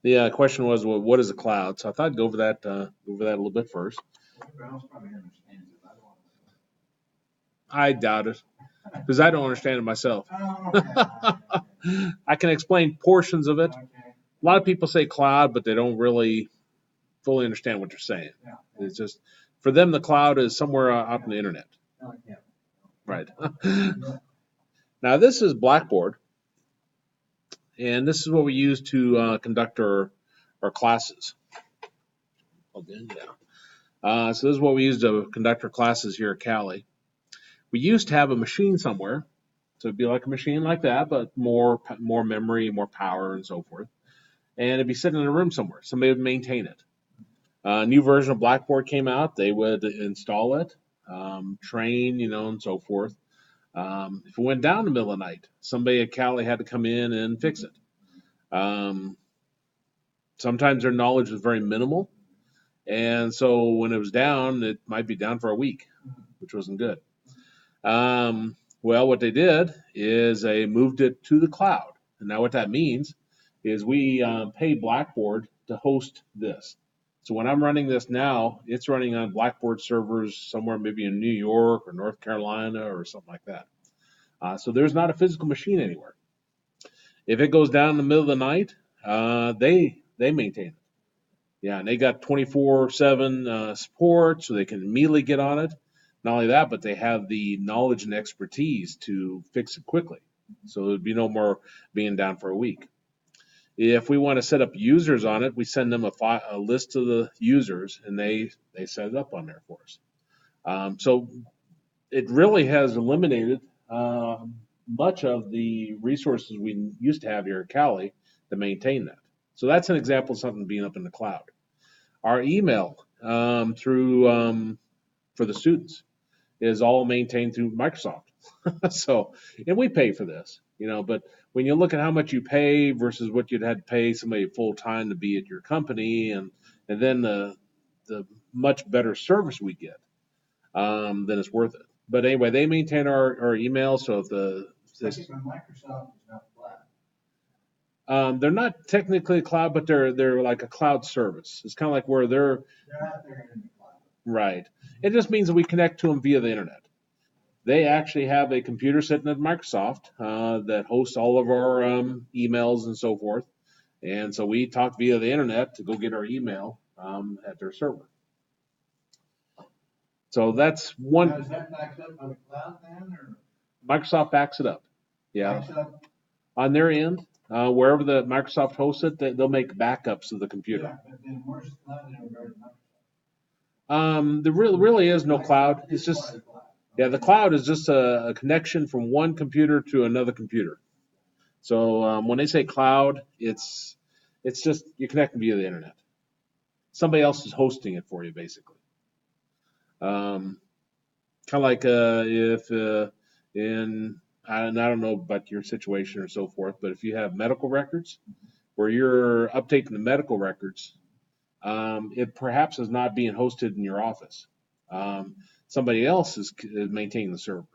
the question was, well, what is a cloud? So I thought I'd go over that a little bit first. I doubt it because I don't understand it myself. I can explain portions of it. A lot of people say cloud, but they don't really fully understand what they're saying. It's just for them, the cloud is somewhere out on the internet. Right. Now this is Blackboard, and this is what we use to conduct our classes. Okay, yeah. So this is what we use to conduct our classes here at Cali. We used to have a machine somewhere, so it'd be like a machine like that, but more memory, more power, and so forth. And it'd be sitting in a room somewhere. Somebody would maintain it. A new version of Blackboard came out. They would install it, train, and so forth. If it went down in the middle of the night, somebody at Cali had to come in and fix it. Sometimes their knowledge was very minimal, and so when it was down, it might be down for a week, which wasn't good. Well, what they did is they moved it to the cloud. And now what that means is we pay Blackboard to host this. So when I'm running this now, it's running on Blackboard servers somewhere maybe in New York or North Carolina or something like that. So there's not a physical machine anywhere. If it goes down in the middle of the night, they maintain it. Yeah, and they got 24/7 support, so they can immediately get on it. Not only that, but they have the knowledge and expertise to fix it quickly. So there'd be no more being down for a week. If we want to set up users on it, we send them a list of the users, and they set it up on there for us. So it really has eliminated much of the resources we used to have here at Cali to maintain that. So that's an example of something being up in the cloud. Our email through for the students is all maintained through Microsoft. So, and we pay for this, but when you look at how much you pay versus what you'd had to pay somebody full time to be at your company, and then the much better service we get, then it's worth it. But anyway, they maintain our email. So if Microsoft is not cloud. They're not technically a cloud, but they're like a cloud service. It's kind of like where they're out there in the cloud. Right. It just means that we connect to them via the internet. They actually have a computer sitting at Microsoft that hosts all of our emails and so forth. And so we talk via the internet to go get our email at their server. So that's one. Now, is that backed up by the cloud then, or? Microsoft backs it up. Yeah. Backs up? On their end, wherever the Microsoft hosts it, they'll make backups of the computer. Yeah, but then where's the cloud in regard to Microsoft? There really is no cloud. It's just, yeah, the cloud is just a connection from one computer to another computer. So when they say cloud, it's just you're connecting via the internet. Somebody else is hosting it for you, basically. Kind of like if and I don't know about your situation or so forth, but if you have medical records where you're updating the medical records, it perhaps is not being hosted in your office. Somebody else is maintaining the server.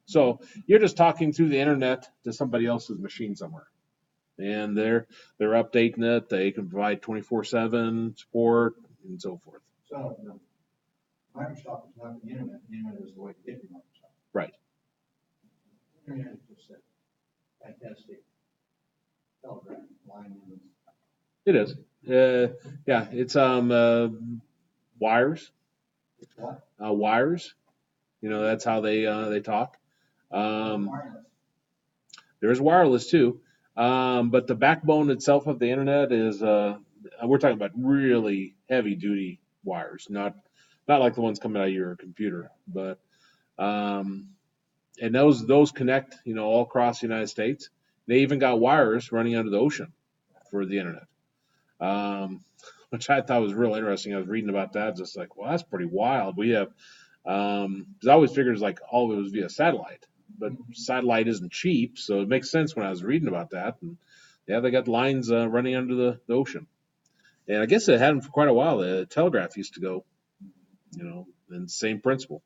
So you're just talking through the internet to somebody else's machine somewhere. And they're updating it. They can provide 24/7 support and so forth. So Microsoft is not the internet. The internet is the way to get to Microsoft. Right. The internet is just a fantastic telegraph line. It is. Yeah, it's wires. It's what? Wires. That's how they talk. Wireless. There's wireless too. But the backbone itself of the internet is we're talking about really heavy duty wires, not like the ones coming out of your computer, but and those connect, all across the United States. They even got wires running under the ocean for the internet, which I thought was real interesting. I was reading about that, just like, well, that's pretty wild. We have, because I always figured like all of it was via satellite, but satellite isn't cheap, so it makes sense when I was reading about that. And yeah, they got lines running under the ocean, and I guess they had them for quite a while. The telegraph used to go, and same principle.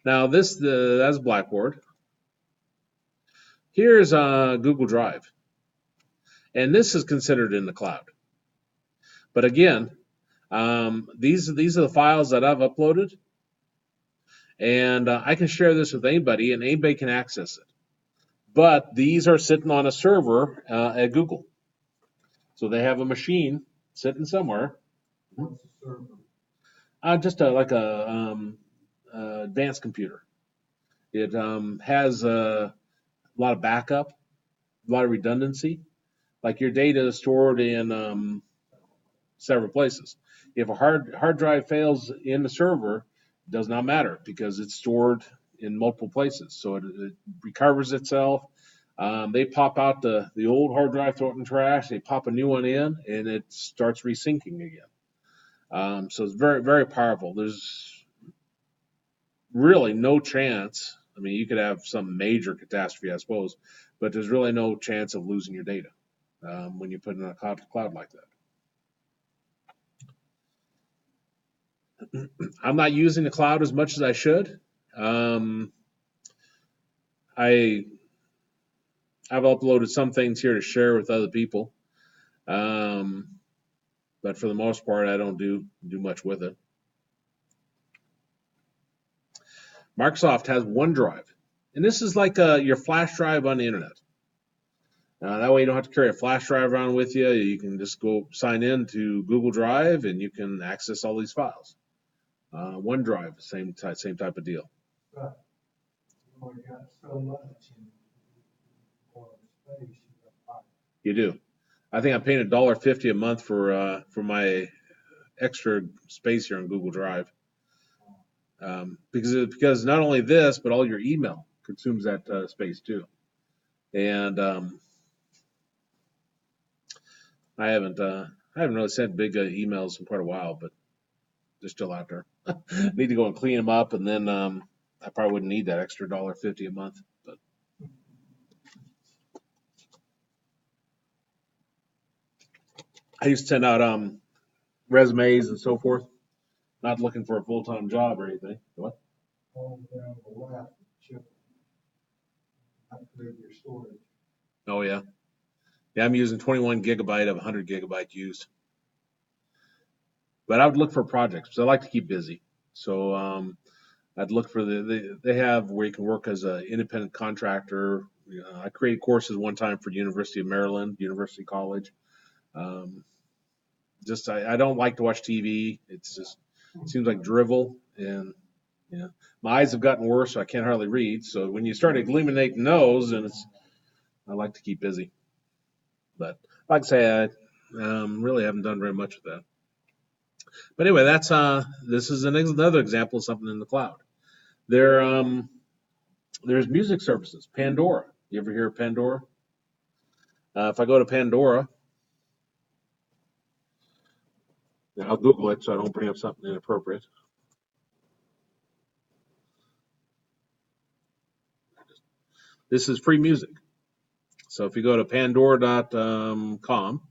Now that's Blackboard. Here's Google Drive, and this is considered in the cloud. But again, these are the files that I've uploaded, and I can share this with anybody, and anybody can access it. But these are sitting on a server at Google, so they have a machine sitting somewhere. What's the server? Just like a advanced computer. It has a lot of backup, a lot of redundancy. Like your data is stored in several places. If a hard drive fails in the server, it does not matter because it's stored in multiple places. So it recovers itself. They pop out the old hard drive, throw it in trash. They pop a new one in, and it starts resyncing again. So it's very, very powerful. There's really no chance. I mean, you could have some major catastrophe, I suppose, but there's really no chance of losing your data when you put it in a cloud like that. I'm not using the cloud as much as I should. I've uploaded some things here to share with other people, um, but for the most part, I don't do much with it. Microsoft has OneDrive, and this is like your flash drive on the internet. That way you don't have to carry a flash drive around with you. You can just go sign in to Google Drive and you can access all these files. OneDrive, same type of deal. But you only got so much in more space you got. You do. I think I'm paying $1.50 a month for my extra space here on Google Drive. Because not only this, but all your email consumes that space too. And I haven't really sent big emails in quite a while, but they're still out there. Need to go and clean them up, and then I probably wouldn't need that extra $1.50 a month. But I used to send out resumes and so forth. Not looking for a full-time job or anything. What? All down the left, chip, upgrade your storage. Oh yeah, yeah. I'm using 21 gigabyte of 100 gigabyte used. But I would look for projects because I like to keep busy. So I'd look for they have where you can work as an independent contractor. I created courses one time for University of Maryland, University College. Um, I don't like to watch TV. It seems like drivel, and my eyes have gotten worse, so I can't hardly read. So when you start eliminating those, and I like to keep busy. But like I say, I really haven't done very much with that. But anyway, this is another example of something in the cloud. There's music services. Pandora. You ever hear of Pandora? If I go to Pandora, I'll Google it so I don't bring up something inappropriate. This is free music. So if you go to pandora.com,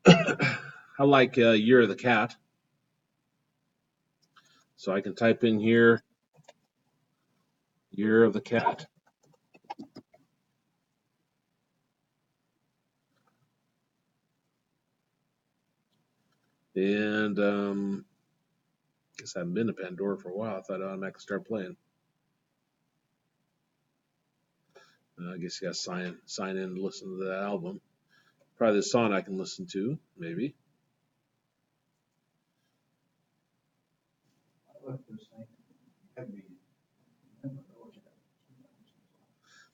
I like Year of the Cat. So I can type in here, Year of the Cat. And I guess I haven't been to Pandora for a while. I thought I'd automatically start playing. I guess you got to sign in and listen to that album. Probably the song I can listen to, maybe. I look for the same. Heavy.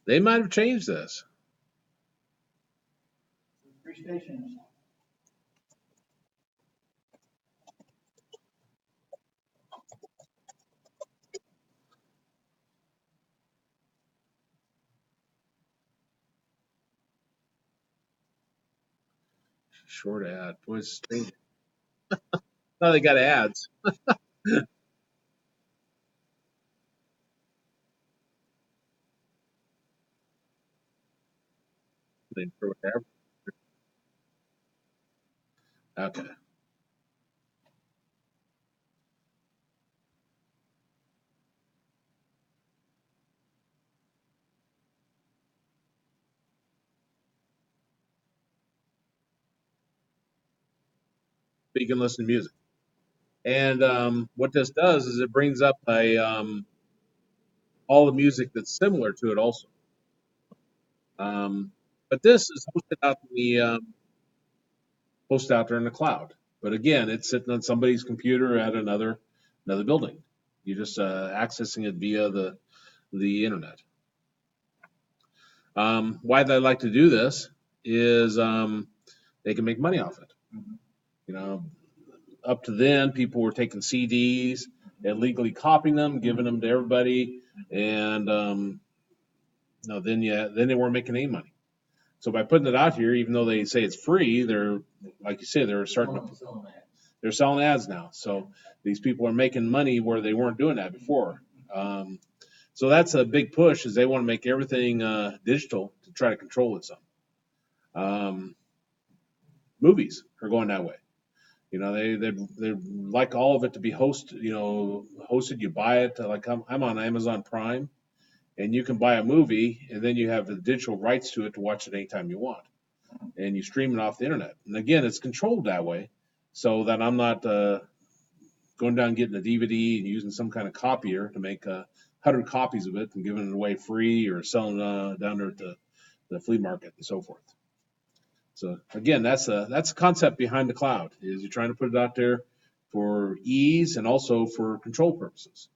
They might have changed this. Three stations. Short ad. Oh, they got ads. They throw it there. Okay. but you can listen to music. And what this does is it brings up all the music that's similar to it also. Um, but this is hosted out there in the cloud. But again, it's sitting on somebody's computer at another building. You're just accessing it via the internet. Why they like to do this is they can make money off it. You know, up to then, people were taking CDs and legally copying them, giving them to everybody, and no, then they weren't making any money. So by putting it out here, even though they say it's free, they're like you say, they're selling ads now. So these people are making money where they weren't doing that before. So that's a big push, is they want to make everything digital to try to control it some. Um, Movies are going that way. You know, they like all of it to be hosted. You buy it. Like I'm on Amazon Prime, and you can buy a movie, and then you have the digital rights to it to watch it anytime you want, and you stream it off the internet. And again, it's controlled that way, so that I'm not going down and getting a DVD and using some kind of copier to make 100 copies of it and giving it away free or selling down there at the flea market and so forth. So again, that's the concept behind the cloud, is you're trying to put it out there for ease and also for control purposes.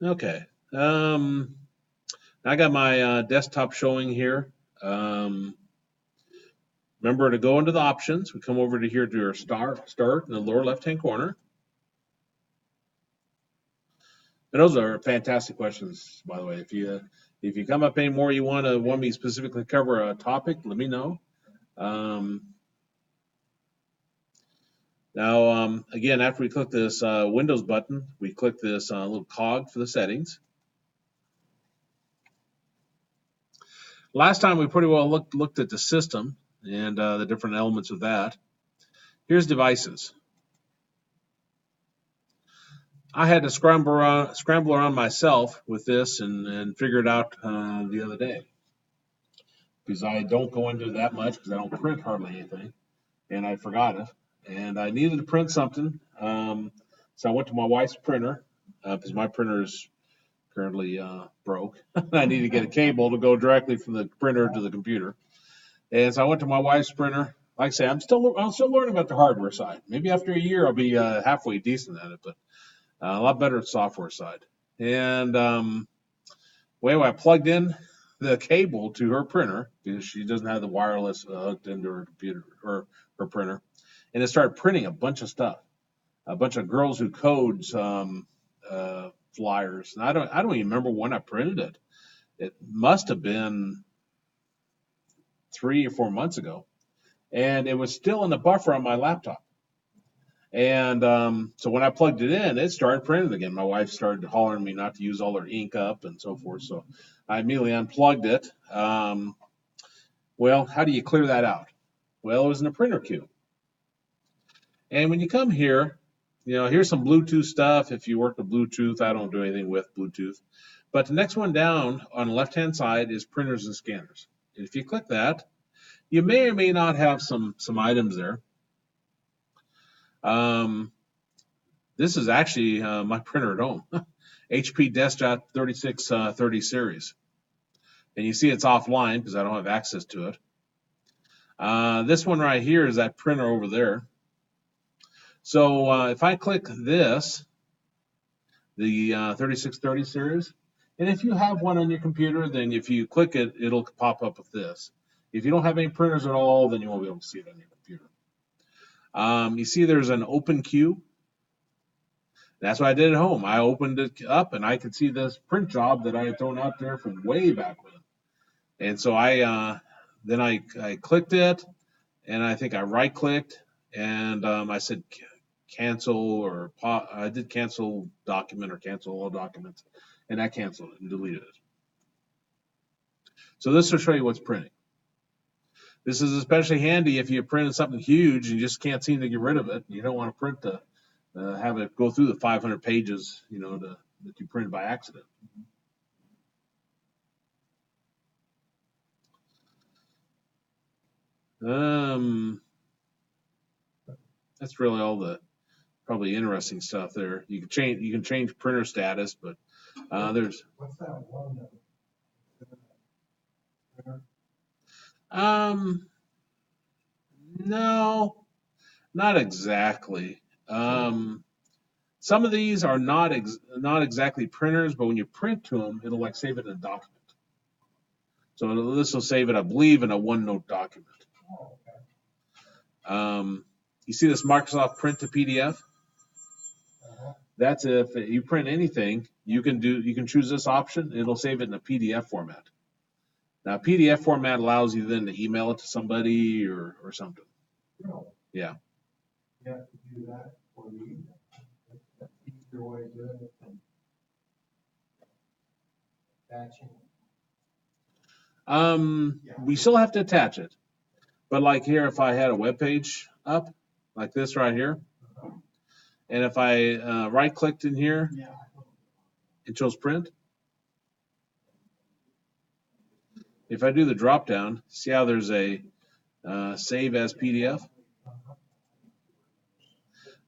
Okay. Um, I got my desktop showing here. Um, Remember to go into the options. We come over to here to our start in the lower left-hand corner. And those are fantastic questions, by the way. If you come up any more you want me specifically cover a topic, let me know. Um, Now, again, after we click this Windows button, we click this little cog for the settings. Last time we pretty well looked at the system and the different elements of that. Here's devices. I had to scramble around myself with this and figure it out the other day, because I don't go into that much because I don't print hardly anything, and I forgot it. And I needed to print something, so I went to my wife's printer, because my printer is currently broke. I need to get a cable to go directly from the printer to the computer. And so I went to my wife's printer. Like I say, I'm still learning about the hardware side. Maybe after a year I'll be halfway decent at it, but a lot better at software side. And well, I plugged in the cable to her printer because she doesn't have the wireless hooked into her computer or her printer, and it started printing a bunch of stuff, a bunch of girls who codes flyers. And I don't even remember when I printed it. It must have been 3 or 4 months ago, and it was still in the buffer on my laptop. And so when I plugged it in, it started printing again. My wife started hollering at me not to use all her ink up and so forth. So I immediately unplugged it. Well, how do you clear that out? Well, it was in the printer queue. And when you come here, here's some Bluetooth stuff. If you work with Bluetooth, I don't do anything with Bluetooth. But the next one down on the left-hand side is printers and scanners. And if you click that, you may or may not have some items there. This is actually my printer at home, HP Desktop 3630 series. And you see it's offline because I don't have access to it. This one right here is that printer over there. So if I click this, the 3630 series, and if you have one on your computer, then if you click it, it'll pop up with this. If you don't have any printers at all, then you won't be able to see it on your computer. You see there's an open queue. That's what I did at home. I opened it up and I could see this print job that I had thrown out there from way back when. And so I clicked it, and I think I right clicked, and I said cancel, or I did cancel document or cancel all documents, and I canceled it and deleted it. So this will show you what's printing. This is especially handy if you printed something huge and you just can't seem to get rid of it. You don't want to print the have it go through the 500 pages, that you printed by accident. That's really all the probably interesting stuff there. You can change printer status, but there's What's that one that? no, not exactly. Some of these are not exactly printers, but when you print to them, it'll like save it in a document. So this will save it, I believe, in a OneNote document. Oh, okay. You see this Microsoft Print to PDF? Uh-huh. That's if you print anything, you can choose this option. It'll save it in a PDF format. Now, PDF format allows you then to email it to somebody or something. Really? Yeah. You have to do that for the email. That's an easier way of doing it than batching. We still have to attach it. But like here, if I had a web page up, like this right here, and if I right-clicked in here, it shows print. If I do the drop-down, see how there's a save as PDF?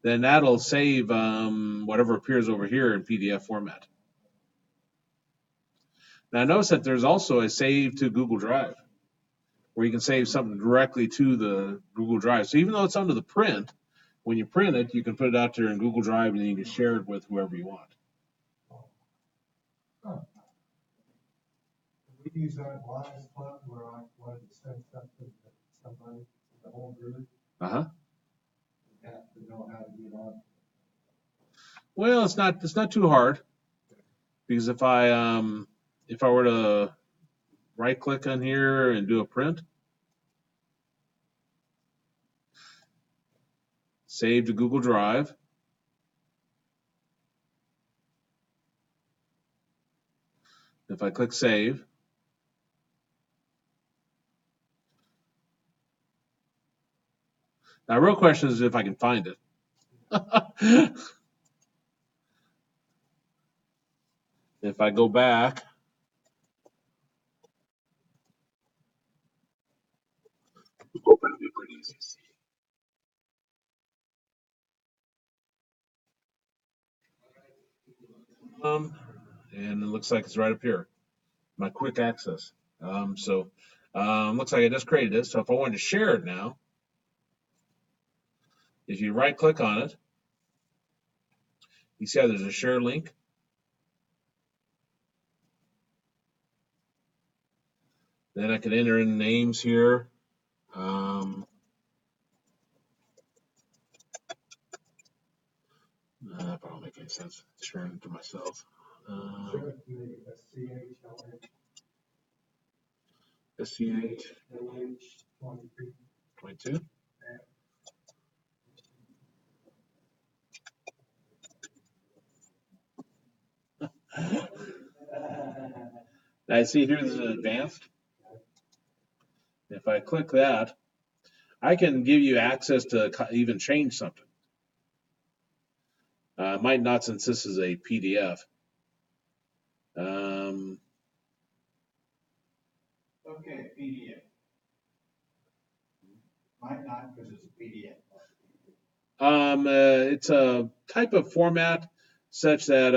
Then that'll save whatever appears over here in PDF format. Now notice that there's also a save to Google Drive, where you can save something directly to the Google Drive. So even though it's under the print, when you print it, you can put it out there in Google Drive and then you can share it with whoever you want. Huh. We use that Lions Club where I wanted to send something to somebody, the whole group. Uh-huh. You have to know how to get on. Well, it's not too hard, because if I were to right click on here and do a print, save to Google Drive, if I click save, now real question is if I can find it. If I go back, it'll be pretty easy to see. And it looks like it's right up here, my quick access. Looks like I just created this. So if I wanted to share it now, if you right click on it, you see how there's a share link. Then I can enter in names here. That probably don't make any sense sharing it to myself. Sure, maybe SCH 23. 22. I see here's an advanced. If I click that, I can give you access to even change something. Might not, since this is a PDF. Okay, PDF. Might not because it's a PDF. It's a type of format such that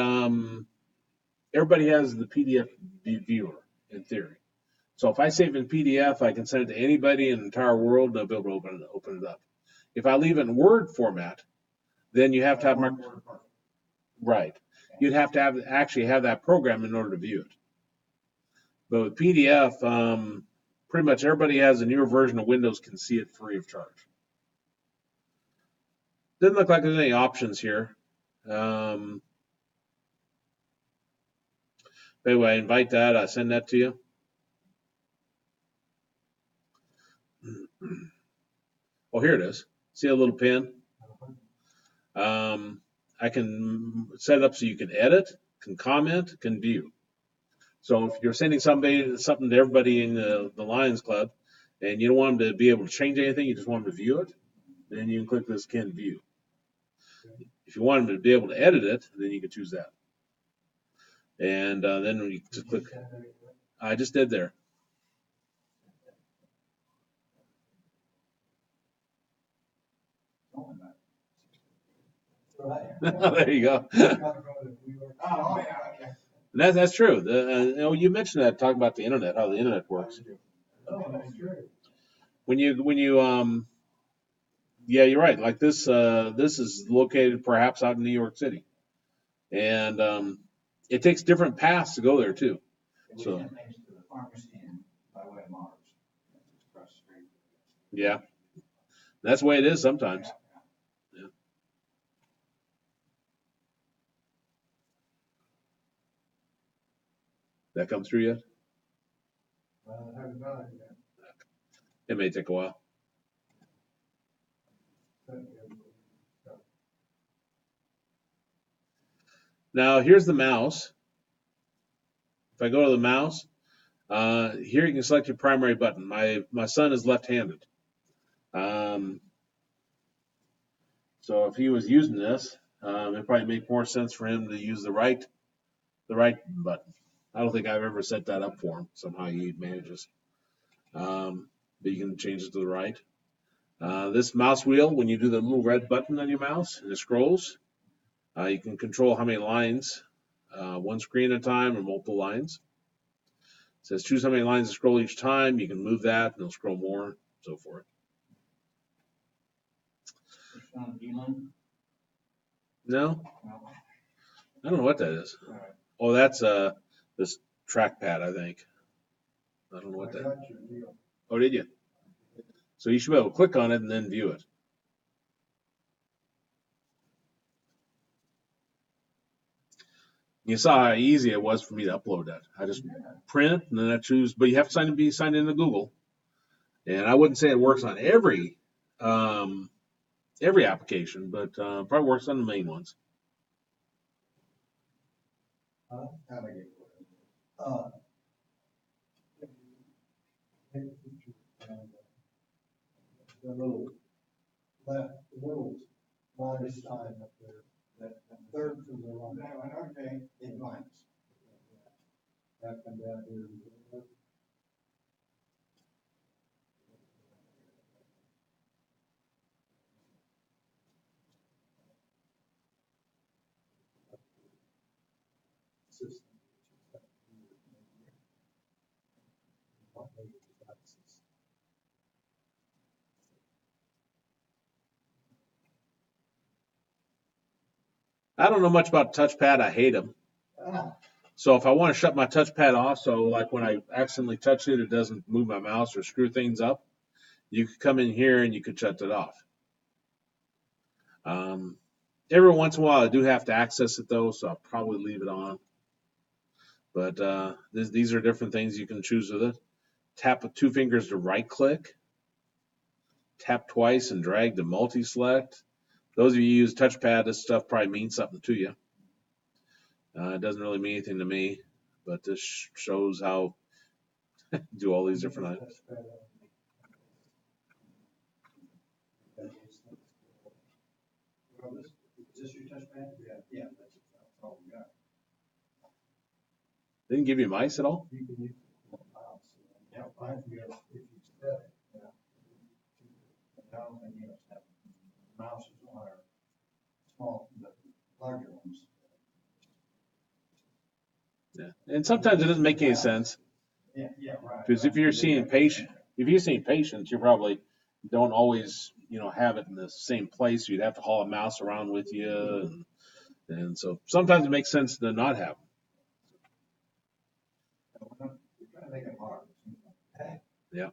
everybody has the PDF viewer in theory. So if I save in PDF, I can send it to anybody in the entire world and they'll be able to open it up. If I leave it in Word format, then you have to have right. You'd have to actually have that program in order to view it. But with PDF, pretty much everybody has a newer version of Windows can see it free of charge. Doesn't look like there's any options here. Anyway, I invite that. I send that to you. Oh, here it is. See a little pin? I can set it up so you can edit, can comment, can view. So if you're sending something to everybody in the Lions Club and you don't want them to be able to change anything, you just want them to view it, then you can click this can view. If you want them to be able to edit it, then you can choose that. And then when you just click, I just did there. There you go. Oh, yeah, okay. That's true. You mentioned that, talking about the internet, how the internet works. When you yeah, you're right. Like this is located perhaps out in New York City, and it takes different paths to go there too. We So sent things to the pharmacy and by way of Mars. Across the street. yeah, that's the way it is sometimes. Yeah. That come through yet? It may take a while. Now here's the mouse. If I go to the mouse, here you can select your primary button. My son is left-handed, so if he was using this, it'd probably make more sense for him to use the right button. I don't think I've ever set that up for him. Somehow he manages, but you can change it to the right. This mouse wheel, when you do the little red button on your mouse and it scrolls, you can control how many lines, one screen at a time or multiple lines. It says choose how many lines to scroll each time. You can move that and it'll scroll more, and so forth. No, I don't know what that is. Oh, that's this trackpad, I think. I don't know what that is. Oh, did you? So you should be able to click on it and then view it. You saw how easy it was for me to upload that. I just print and then I choose, but you have to be signed into Google. And I wouldn't say it works on every application, but probably works on the main ones. The little left, the little minus sign up there, that third from the right. That one, okay, it blinks. That come down here. I don't know much about touchpad. I hate them. So if I want to shut my touchpad off, so like when I accidentally touch it, it doesn't move my mouse or screw things up, you could come in here and you could shut it off. Every once in a while, I do have to access it though, so I'll probably leave it on. But these are different things you can choose with it. Tap with 2 fingers to right click. Tap twice and drag to multi-select. Those of you who use touchpad, this stuff probably means something to you. It doesn't really mean anything to me, but this shows how to do all these different items. Is this your touchpad? Yeah, that's all we got. Didn't give you mice at all? You can use the mouse. Yeah, I feel if you set it, yeah. I don't think you have to have mouses are small, but larger ones. Yeah. And sometimes it doesn't make any sense. Yeah, right. Because if you're seeing patients, you probably don't always, have it in the same place. You'd have to haul a mouse around with you, and so sometimes it makes sense to not have them. You're trying to make it hard. Yeah.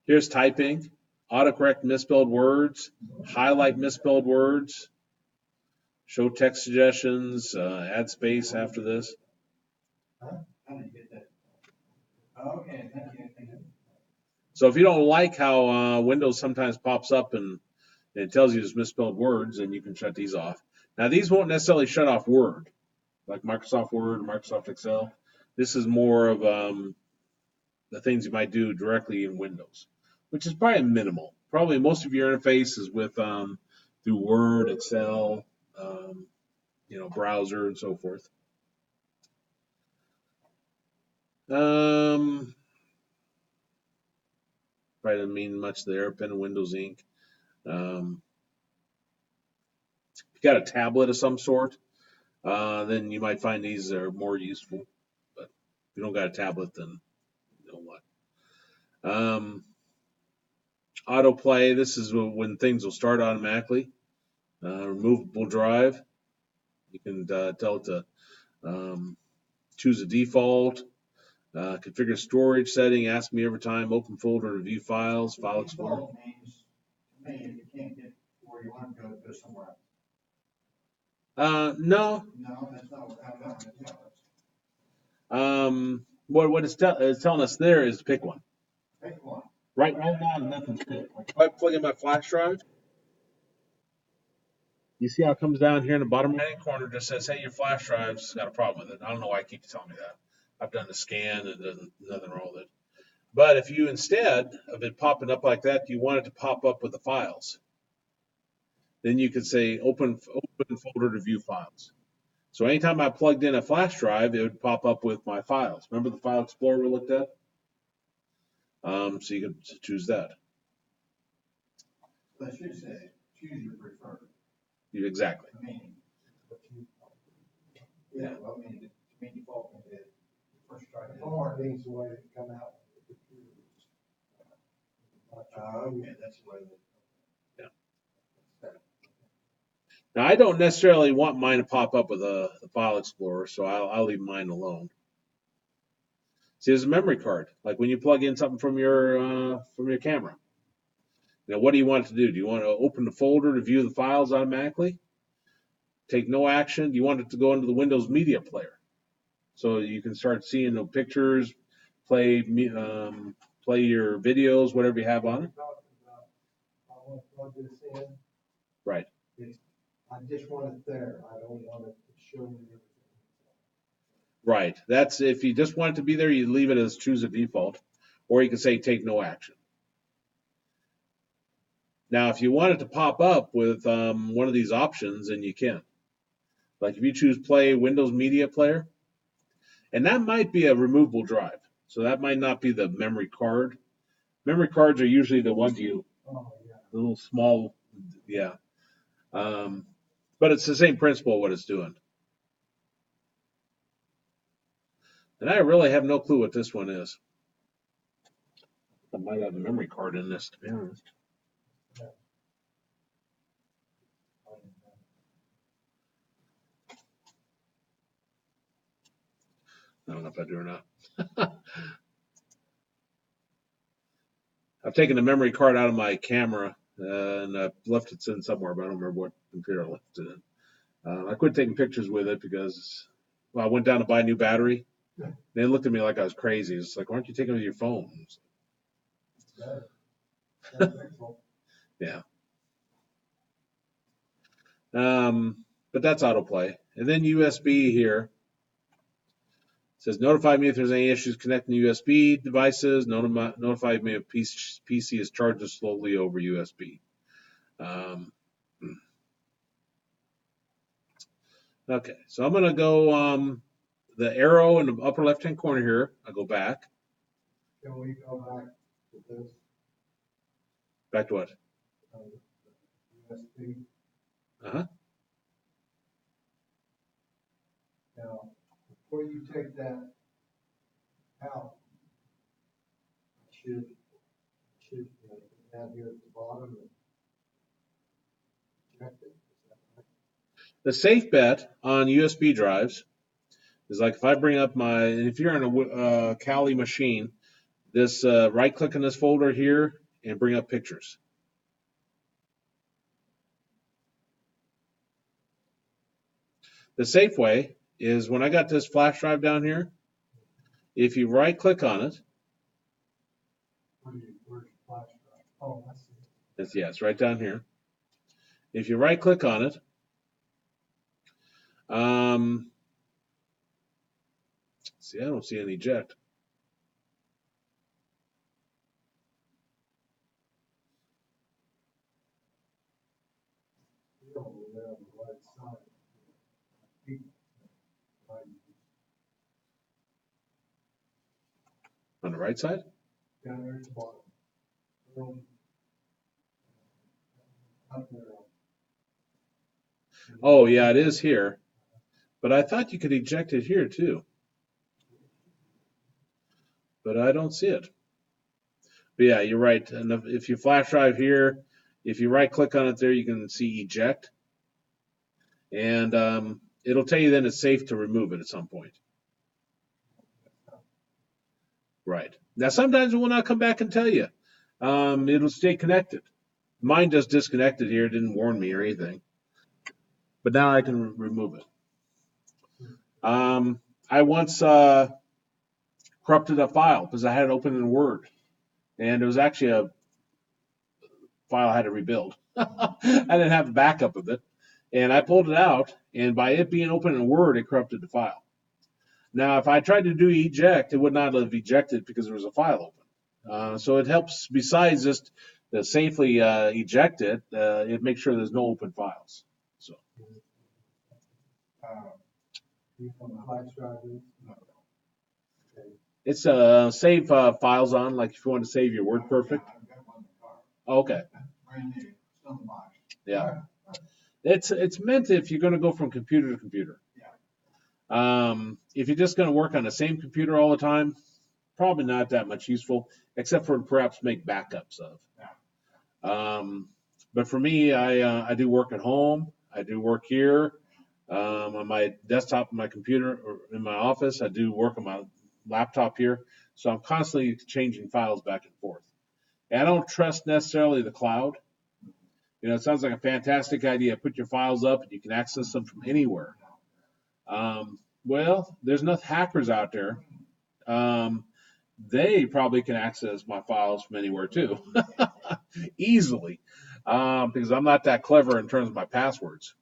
Here's typing, autocorrect misspelled words, highlight misspelled words, show text suggestions, add space after this. How did you get that? Okay, thank you. So if you don't like how Windows sometimes pops up and it tells you there's misspelled words, then you can shut these off. Now these won't necessarily shut off Word, like Microsoft Word or Microsoft Excel. This is more of the things you might do directly in Windows, which is probably minimal. Probably most of your interface is with through Word, Excel, browser, and so forth. Probably doesn't mean much there. Pen and Windows Ink. If you got a tablet of some sort, then you might find these are more useful. But if you don't got a tablet, then you know what. Autoplay. This is when things will start automatically. Removable drive. You can tell it to choose a default. Configure storage setting. Ask me every time. Open folder to view files. File Explorer. Default means, to me, if you can't get where you want to go somewhere else. No. No, that's not what I'm going to tell us. What it's telling us there is pick one. Pick one. Right now, nothing's picked. If I plug in my flash drive, you see how it comes down here in the bottom right-hand corner, just says, hey, your flash drive's got a problem with it. I don't know why it keeps telling me that. I've done the scan and there's nothing wrong with it. But if you, instead of it popping up like that, you want it to pop up with the files, then you could say open folder to view files. So anytime I plugged in a flash drive, it would pop up with my files. Remember the File Explorer we looked at? So you can choose that. So I should say, choose your preferred. Exactly. I mean, yeah, well, I mean, to me, default is first try. Walmart needs the way to come out. Okay, that's the way that. Yeah. Now I don't necessarily want mine to pop up with the File Explorer, so I'll leave mine alone. See, there's a memory card. Like when you plug in something from your camera. Now, what do you want it to do? Do you want to open the folder to view the files automatically? Take no action? Do you want it to go into the Windows Media Player, so you can start seeing the pictures, play your videos, whatever you have on it? I want to plug this in. Right. I just want it there. I don't want it to show me everything. Right. That's if you just want it to be there, you leave it as choose a default, or you can say take no action. Now, if you want it to pop up with one of these options, then you can. Like if you choose play Windows Media Player, and that might be a removable drive, so that might not be the memory card. Memory cards are usually the ones the little small, yeah. But it's the same principle of what it's doing. And I really have no clue what this one is. I might have a memory card in this, to be honest. I don't know if I do or not. I've taken the memory card out of my camera and I've left it in somewhere, but I don't remember what computer I left it in. I quit taking pictures with it because, I went down to buy a new battery. They looked at me like I was crazy. It's like, why aren't you taking it with your phone? Yeah. But that's autoplay. And then USB here. It says notify me if there's any issues connecting USB devices. Notify me if PC is charged slowly over USB. Okay, so I'm going to go the arrow in the upper left-hand corner here. I'll go back. Can we go back to this? Back to what? USB. Uh-huh. Now, before you take that out, should down here at the bottom and check it. Is that right? The safe bet on USB drives is like if I bring up if you're on a Kali machine, this right-click on this folder here and bring up pictures. The safe way is when I got this flash drive down here, if you right-click on it, Where's your flash drive? Oh, I see. it's right down here. If you right-click on it, see, I don't see any eject. there on the right side. On the right side? Down there at the bottom. Up there. Oh, yeah, it is here. But I thought you could eject it here too. But I don't see it. But yeah, you're right. And if you flash drive here, if you right click on it there, you can see eject. And it'll tell you then it's safe to remove it at some point. Right. Now, sometimes it will not come back and tell you. It'll stay connected. Mine just disconnected here. It didn't warn me or anything. But now I can remove it. I once corrupted a file because I had it open in Word. And it was actually a file I had to rebuild. I didn't have a backup of it. And I pulled it out, and by it being open in Word, it corrupted the file. Now, if I tried to do eject, it would not have ejected because there was a file open. So it helps, besides just to safely eject it, it makes sure there's no open files. So it's save files on, like if you want to save your WordPerfect. Okay. Yeah. It's meant if you're going to go from computer to computer. If you're just going to work on the same computer all the time, probably not that much useful, except for perhaps make backups of. But for me, I do work at home. I do work here on my desktop, on my computer, or in my office. I do work on my laptop here. So I'm constantly changing files back and forth. And I don't trust necessarily the cloud. You know, it sounds like a fantastic idea. Put your files up and you can access them from anywhere. Well, there's enough hackers out there. They probably can access my files from anywhere too, easily, because I'm not that clever in terms of my passwords.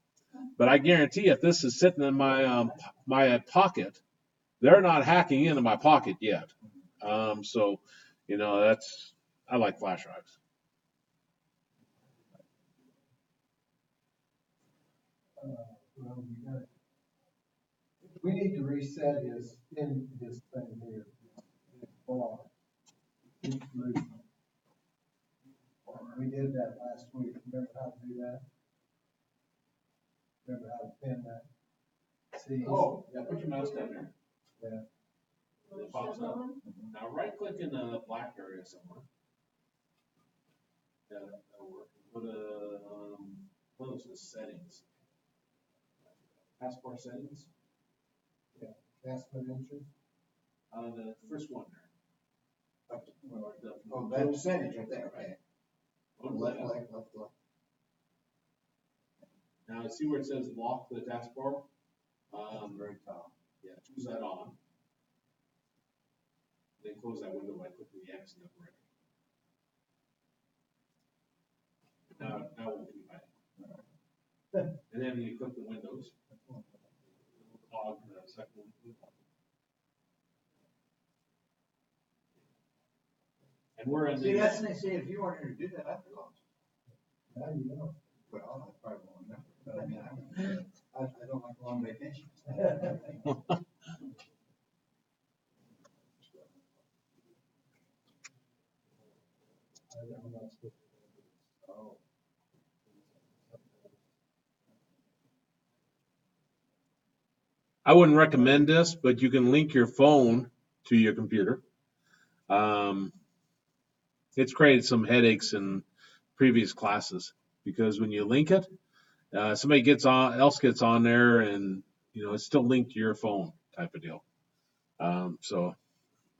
But I guarantee if this is sitting in my pocket, they're not hacking into my pocket yet. So, you know, I like flash drives. We need to reset his thing here. His bar. Keeps moving. We did that last week. Remember how to do that? Remember how to pin that? See? Oh, yeah, put your mouse down there. Yeah. It pops up. Now right click in the black area somewhere. Yeah, that'll work. Put what was the settings? Taskbar settings? Yeah. Taskbar entry. The first one there. Oh, that percentage right there, right? Left. Left. Now see where it says lock the taskbar? Very top. Yeah, choose that on. Then close that window by clicking the X in the upper right. Now it won't keep hiding. And then you click the windows. Log the second one. And we're in See, that's nice. See, if you wanted to do that, I'd be lost. Now you know. Well, I probably won't remember. But I mean, I don't like long vacations. I'm not supposed to. Oh. I wouldn't recommend this, but you can link your phone to your computer. It's created some headaches in previous classes because when you link it, somebody else gets on there, and you know it's still linked to your phone type of deal. So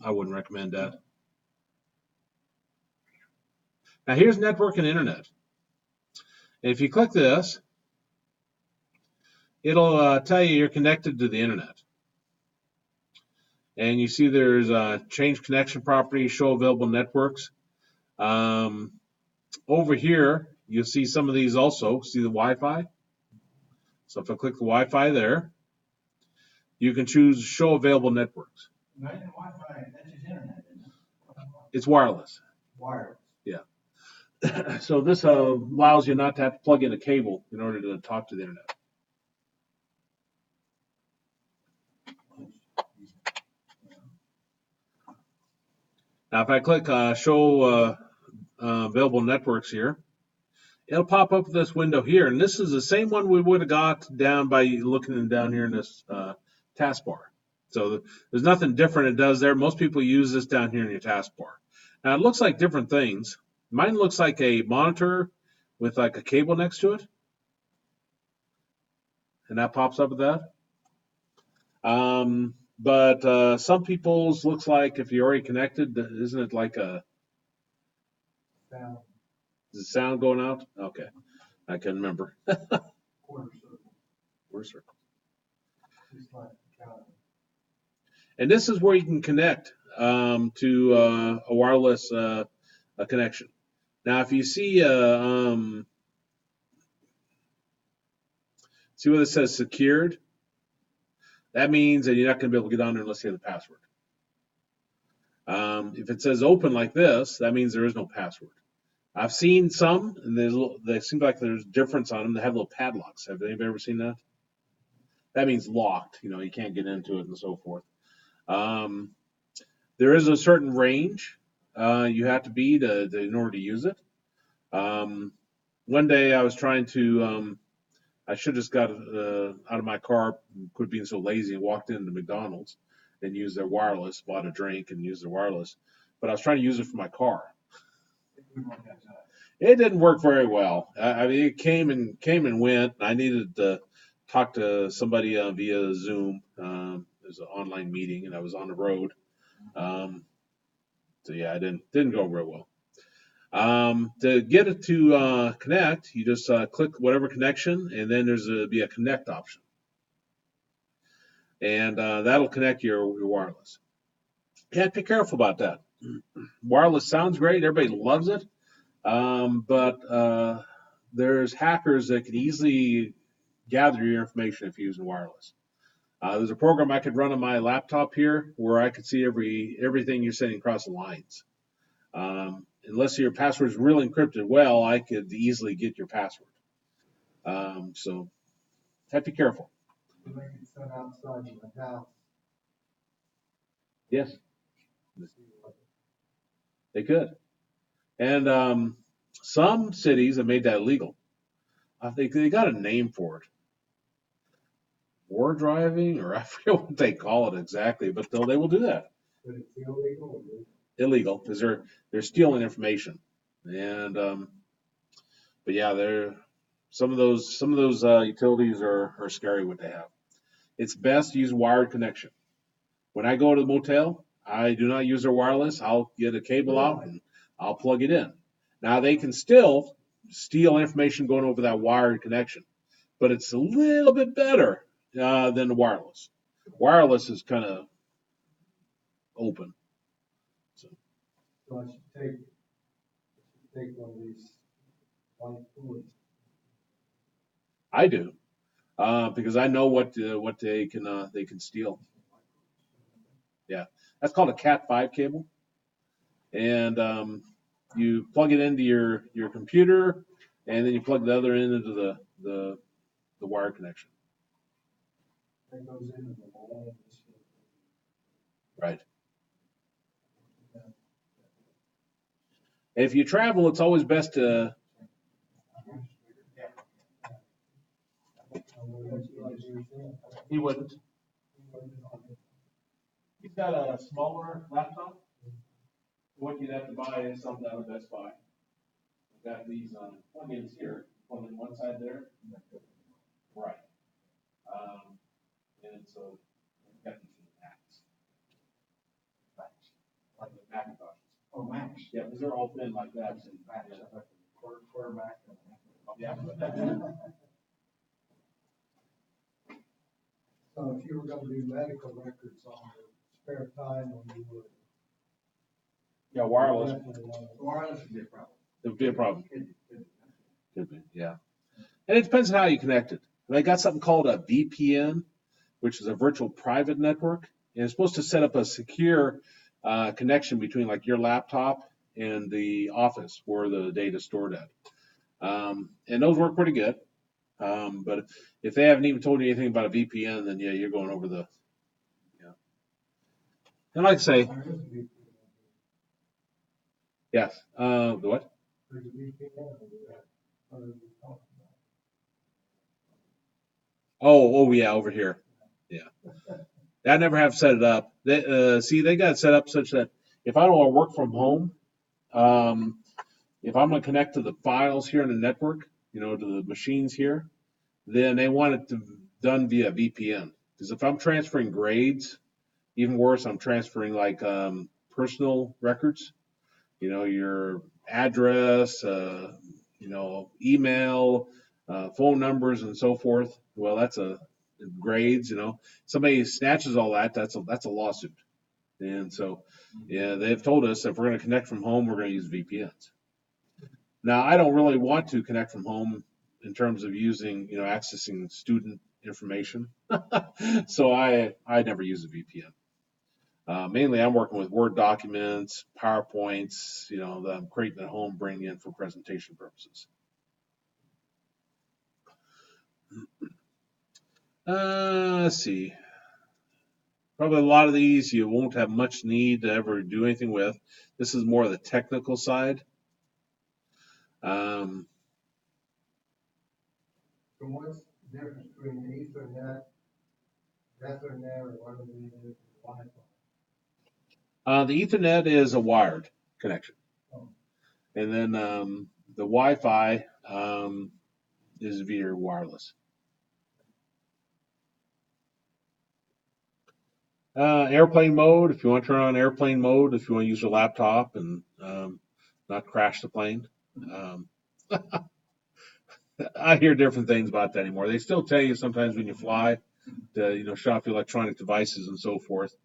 I wouldn't recommend that. Now here's network and internet. If you click this, it'll tell you you're connected to the internet. And you see there's change connection properties, show available networks. Over here, you'll see some of these also. See the Wi-Fi? So if I click the Wi-Fi there, you can choose show available networks. Not even Wi-Fi, that's just internet, isn't it? It's wireless. Wireless. Yeah. So this allows you not to have to plug in a cable in order to talk to the internet. Now, if I click show available networks here, it'll pop up this window here, and this is the same one we would have got down by looking down here in this taskbar. So there's nothing different it does there. Most people use this down here in your taskbar. Now it looks like different things. Mine looks like a monitor with like a cable next to it, and that pops up with that. But some people's looks like if you're already connected, isn't it like a Sound, is the sound going out? Okay, I can remember. quarter circle, Quarter circle. just like the counter. And this is where you can connect to a wireless a connection. Now, if you see see what it says secured, that means that you're not going to be able to get on there unless you have the password. If it says open like this, that means there is no password. I've seen some, and they seem like there's difference on them. They have little padlocks. Have anybody ever seen that? That means locked. You can't get into it and so forth. There is a certain range you have to be in order to use it. One day I was trying to, I should have just got out of my car, quit being so lazy, and walked into McDonald's and used their wireless, bought a drink and used their wireless. But I was trying to use it for my car. It didn't work very well. I mean, it came and went. I needed to talk to somebody via Zoom. It was an online meeting, and I was on the road. So yeah, it didn't go real well. To get it to connect, you just click whatever connection, and then there's be a connect option, and that'll connect your wireless. You have to be careful about that. Wireless sounds great, everybody loves it, but there's hackers that can easily gather your information if you're using wireless. There's a program I could run on my laptop here where I could see everything you're sending across the lines. Unless your password is really encrypted well, I could easily get your password. So have to be careful. They can set outside of the house. Yes, they could. And some cities have made that illegal. I think they got a name for it. War driving, or I forget what they call it exactly, but they will do that. But it's illegal. Illegal because they're stealing information, and but yeah, some of those utilities are scary what they have. It's best to use wired connection. When I go to the motel, I do not use their wireless. I'll get a cable out and I'll plug it in. Now they can still steal information going over that wired connection, but it's a little bit better than the wireless. Wireless is kind of open. So I should take one of these white bullets. I do because I know what they can steal. Yeah, that's called a Cat5 cable, and you plug it into your computer, and then you plug the other end into the wire connection. That goes into the wall. Right. If you travel, it's always best to. He wouldn't. He's got a smaller laptop. What you'd have to buy is something out of Best Buy. We've got these plugins here, one on one side there. Right. And so we've got these Macs. Like the Macintoshes. Oh, Max. Yeah, because they're all thin like that. Quarter Mac. Yeah. So if you were gonna do medical records on your spare time when you would. Yeah, wireless. Wireless would be a problem. It would be a problem. Could be, yeah. And it depends on how you connect it. They got something called a VPN, which is a virtual private network, and it's supposed to set up a secure connection between like your laptop and the office where the data is stored at. And those work pretty good. But if they haven't even told you anything about a VPN, then yeah, you're going over the, yeah. And like I say, There is a VPN. yes, the what? There's a VPN over that. What are we talking Oh, yeah, over here. Yeah. I never have set it up. They got it set up such that if I don't want to work from home, um, if I'm going to connect to the files here in the network, to the machines here, then they want it done via VPN. Because if I'm transferring grades, even worse, I'm transferring like personal records, your address, email, phone numbers, and so forth. Well, that's a grades. Somebody snatches all that. That's a lawsuit. And so, yeah, they've told us if we're going to connect from home, we're going to use VPNs. Now, I don't really want to connect from home in terms of using, accessing student information. So I never use a VPN. Mainly, I'm working with Word documents, PowerPoints, that I'm creating at home, bringing in for presentation purposes. Let's see. Probably a lot of these you won't have much need to ever do anything with. This is more the technical side. Um, about? So what's the difference between Ethernet, or whatever it is, Wi-Fi? the Ethernet is a wired connection, Oh, and then the Wi-Fi is via wireless. Airplane mode, if you want to turn on airplane mode, if you want to use your laptop and not crash the plane. Um, I hear different things about that anymore. They still tell you sometimes when you fly to, shut off your electronic devices and so forth.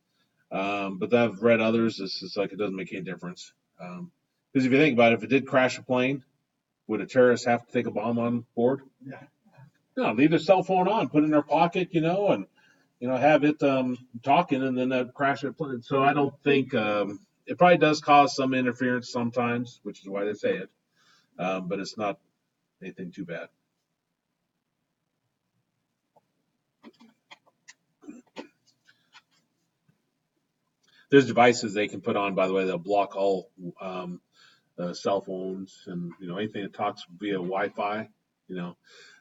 But I've read others. It's like it doesn't make any difference. Because if you think about it, if it did crash a plane, would a terrorist have to take a bomb on board? yeah. No, leave their cell phone on, put it in their pocket, and have it talking, and then that crash the plane. So I don't think it probably does cause some interference sometimes, which is why they say it. But it's not anything too bad. There's devices they can put on, by the way, they'll block all cell phones and anything that talks via Wi-Fi. You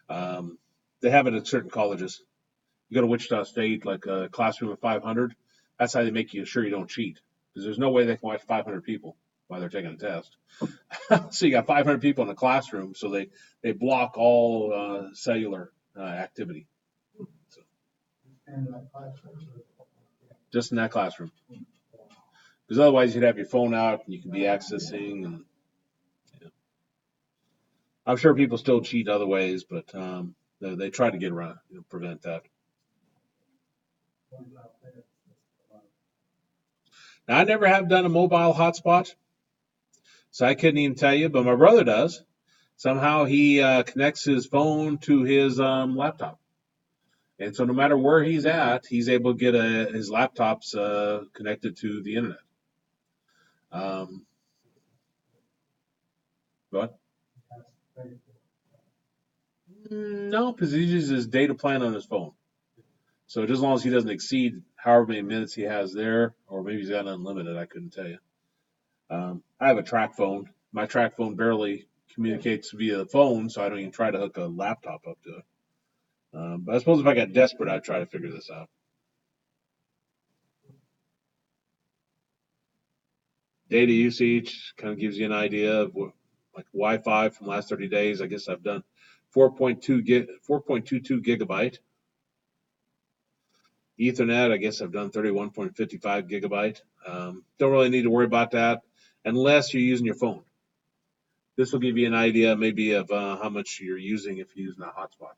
know, they have it at certain colleges. You go to Wichita State, like a classroom of 500. That's how they make you sure you don't cheat, because there's no way they can watch 500 people while they're taking a test. So you got 500 people in a classroom, so they block all cellular activity. So, And like classrooms. just in that classroom, because otherwise you'd have your phone out and you could be accessing, and I'm sure people still cheat other ways, but they try to get around, prevent that. Now, I never have done a mobile hotspot, so I couldn't even tell you, but my brother does. Somehow he connects his phone to his laptop. And so no matter where he's at, he's able to get his laptops connected to the internet. Um, but no, because he uses his data plan on his phone. So as long as he doesn't exceed however many minutes he has there, or maybe he's got unlimited, I couldn't tell you. I have a track phone. My track phone barely communicates via the phone, so I don't even try to hook a laptop up to it. But I suppose if I got desperate, I'd try to figure this out. Data usage kind of gives you an idea of what, like Wi-Fi from the last 30 days. I guess I've done 4.22 gigabyte. Ethernet, I guess I've done 31.55 gigabyte. Don't really need to worry about that unless you're using your phone. This will give you an idea maybe of how much you're using if you're using a hotspot.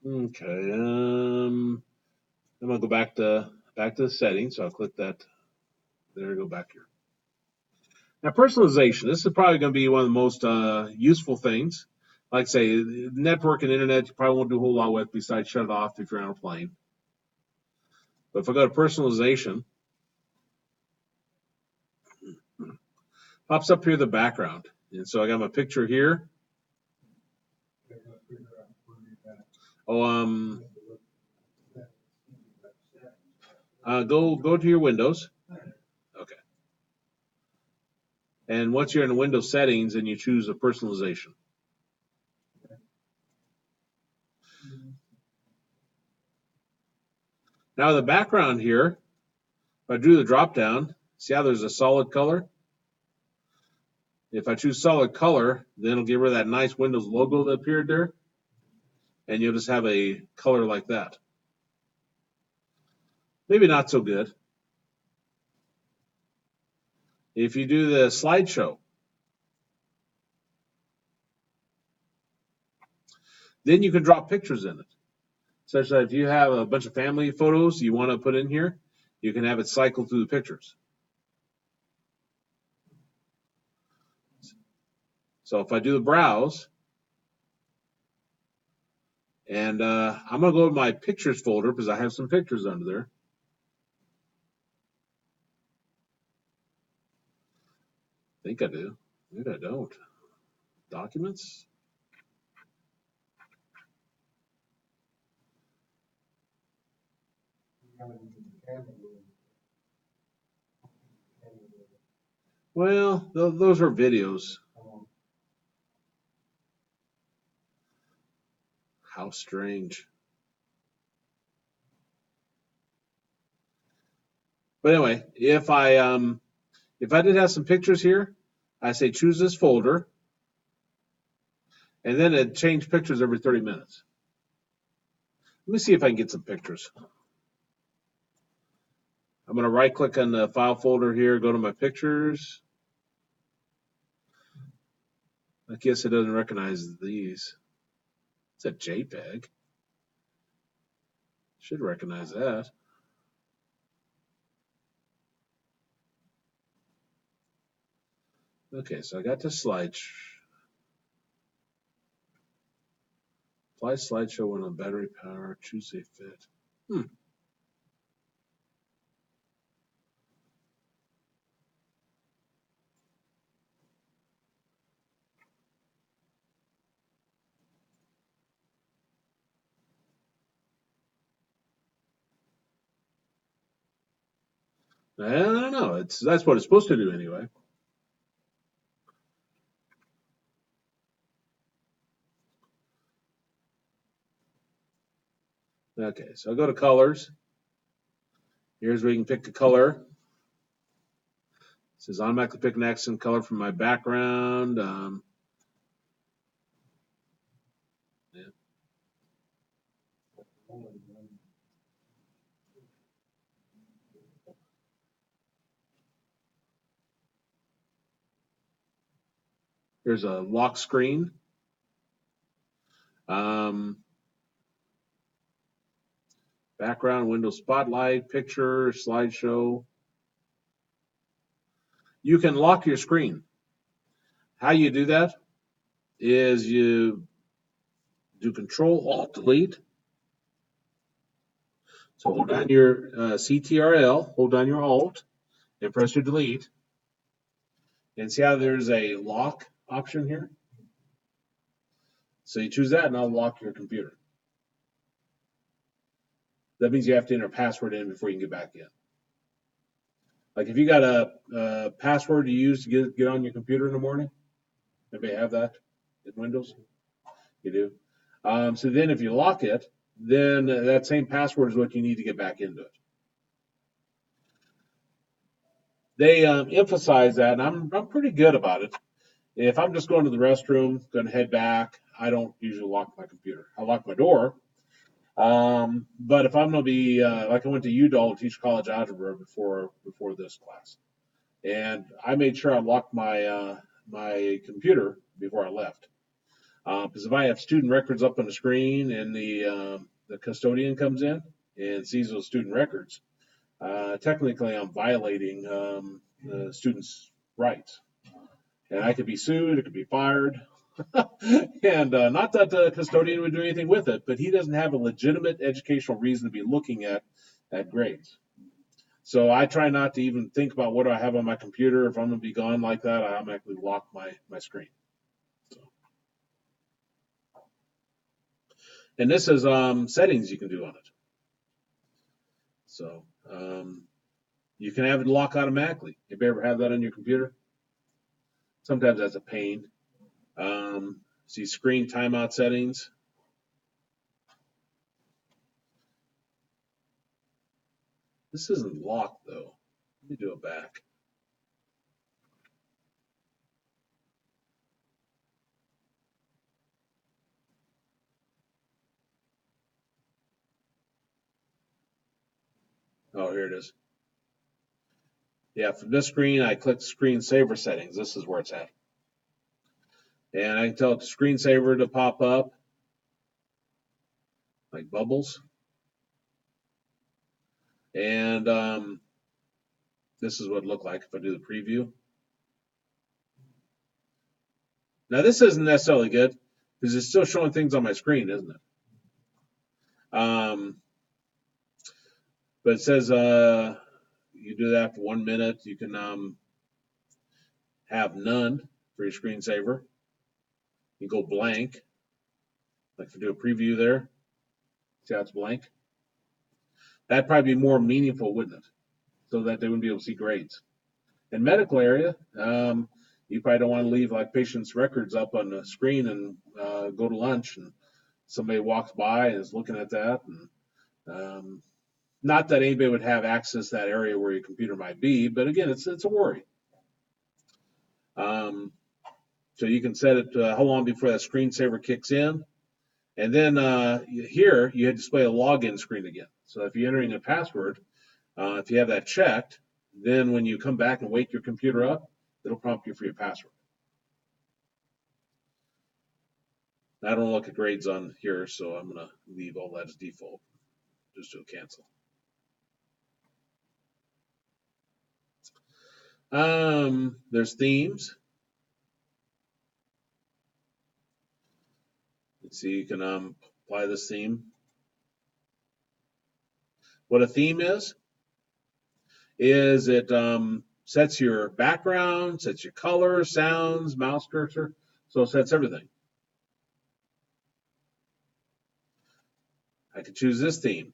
Okay. I'm gonna go back to the settings. So I'll click that. There, go back here. Now, personalization. This is probably going to be one of the most useful things. Like say, network and internet, you probably won't do a whole lot with besides shut it off if you're on a plane. But if I go to personalization, pops up here the background. And so I got my picture here. They're gonna figure out where you're at. Oh, That- go to your Windows. Okay. And once you're in Windows settings, and you choose the personalization. Now the background here, if I do the drop down, see how there's a solid color? If I choose solid color, then it'll give her that nice Windows logo that appeared there. And you'll just have a color like that. Maybe not so good. If you do the slideshow, then you can drop pictures in it. Such that if you have a bunch of family photos you want to put in here, you can have it cycle through the pictures. So if I do the browse, and I'm going to go to my pictures folder because I have some pictures under there. I think I do. Maybe I don't. Documents. Well, those are videos. How strange. But anyway, if I did have some pictures here, I say choose this folder, and then it change pictures every 30 minutes. Let me see if I can get some pictures. I'm going to right click on the file folder here, go to my pictures. I guess it doesn't recognize these. It's a JPEG. Should recognize that. Okay, so I got the slide. Apply slideshow when on battery power. Choose a fit. I don't know. That's what it's supposed to do anyway. Okay, so I'll go to colors. Here's where you can pick the color. It says automatically pick an accent color from my background. Yeah. There's a lock screen. Background, Windows Spotlight, picture, slideshow. You can lock your screen. How you do that is you do Control Alt Delete. So hold down your CTRL, hold down your Alt, and press your Delete. And see how there's a lock option here? So you choose that, and I'll lock your computer. That means you have to enter a password in before you can get back in. Like if you got a password you use to get on your computer in the morning, anybody have that in Windows? You do. So then if you lock it, then that same password is what you need to get back into it. They emphasize that, and I'm pretty good about it. If I'm just going to the restroom, going to head back, I don't usually lock my computer. I lock my door. But if I'm going to be like I went to UDOL to teach college algebra before this class, and I made sure I locked my computer before I left. Because if I have student records up on the screen and the custodian comes in and sees those student records, technically I'm violating the student's rights, and I could be sued, it could be fired. And not that the custodian would do anything with it, but he doesn't have a legitimate educational reason to be looking at at grades. So I try not to even think about what do I have on my computer. If I'm going to be gone like that, I automatically lock my screen. So. And this is settings you can do on it. So you can have it lock automatically. Have you ever had that on your computer? Sometimes that's a pain. See screen timeout settings. This isn't locked though. Let me do it back. Oh, here it is. Yeah, from this screen, I click screensaver settings. This is where it's at. And I can tell it the screensaver to pop up, like bubbles. And this is what it looked like if I do the preview. Now, this isn't necessarily good because it's still showing things on my screen, isn't it? But it says you do that for 1 minute. You can have none for your screensaver. You go blank. Like if I do a preview there, see how it's blank? That'd probably be more meaningful, wouldn't it? So that they wouldn't be able to see grades. In medical area, you probably don't want to leave like patients' records up on the screen and go to lunch and somebody walks by and is looking at that. And not that anybody would have access to that area where your computer might be, but again, it's a worry. So you can set it how long before that screensaver kicks in. And then here, you display a login screen again. So if you're entering a password, if you have that checked, then when you come back and wake your computer up, it'll prompt you for your password. I don't look at grades on here, so I'm going to leave all that as default. Just do a cancel. There's themes. Let's see, you can apply this theme. What a theme is it sets your background, sets your color, sounds, mouse cursor, so it sets everything. I could choose this theme.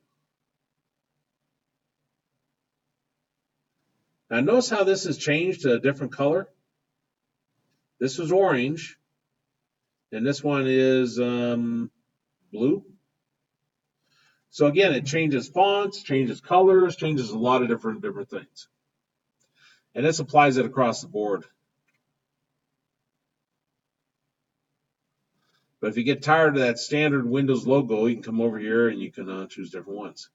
Now notice how this has changed to a different color. This was orange, and this one is blue. So again, it changes fonts, changes colors, changes a lot of different things. And this applies it across the board. But if you get tired of that standard Windows logo, you can come over here and you can choose different ones.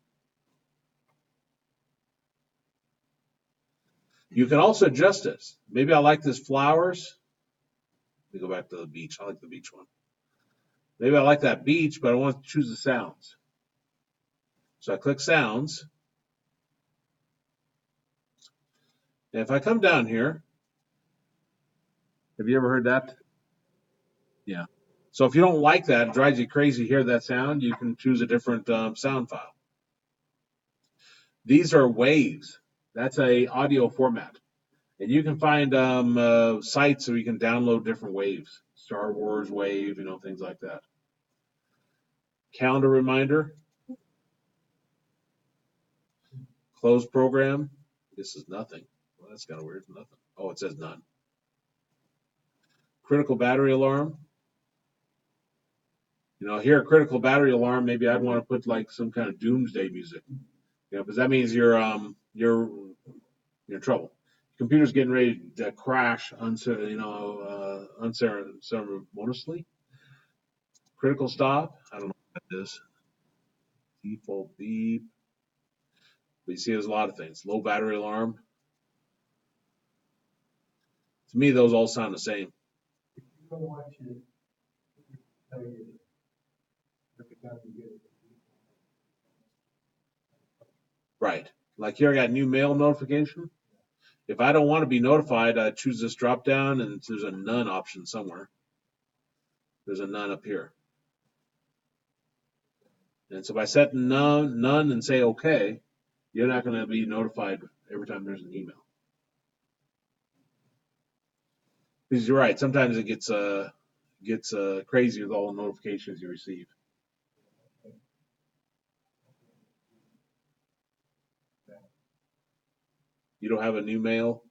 You can also adjust this. Maybe I like this flowers. Let me go back to the beach. I like the beach one. Maybe I like that beach, but I want to choose the sounds. So I click sounds. And if I come down here, have you ever heard that? Yeah. So if you don't like that, it drives you crazy to hear that sound, you can choose a different sound file. These are waves. That's a audio format. And you can find sites where you can download different waves. Star Wars wave, things like that. Calendar reminder. Close program. This is nothing. Well, that's kind of weird. Nothing. Oh, it says none. Critical battery alarm. Here, critical battery alarm. Maybe I'd want to put like some kind of doomsday music. Because that means you're in trouble. Computer's getting ready to crash unceremoniously. Critical stop. I don't know what that is. Default beep. But you see, there's a lot of things. Low battery alarm. To me, those all sound the same. If you go watch it, tell you every time you get it. Right. Like here, I got new mail notification. If I don't want to be notified, I choose this drop down, and there's a none option somewhere. There's a none up here. And so if I set none and say OK, You're not going to be notified every time there's an email. Because you're right, sometimes it gets crazy with all the notifications you receive. You don't have a new mail?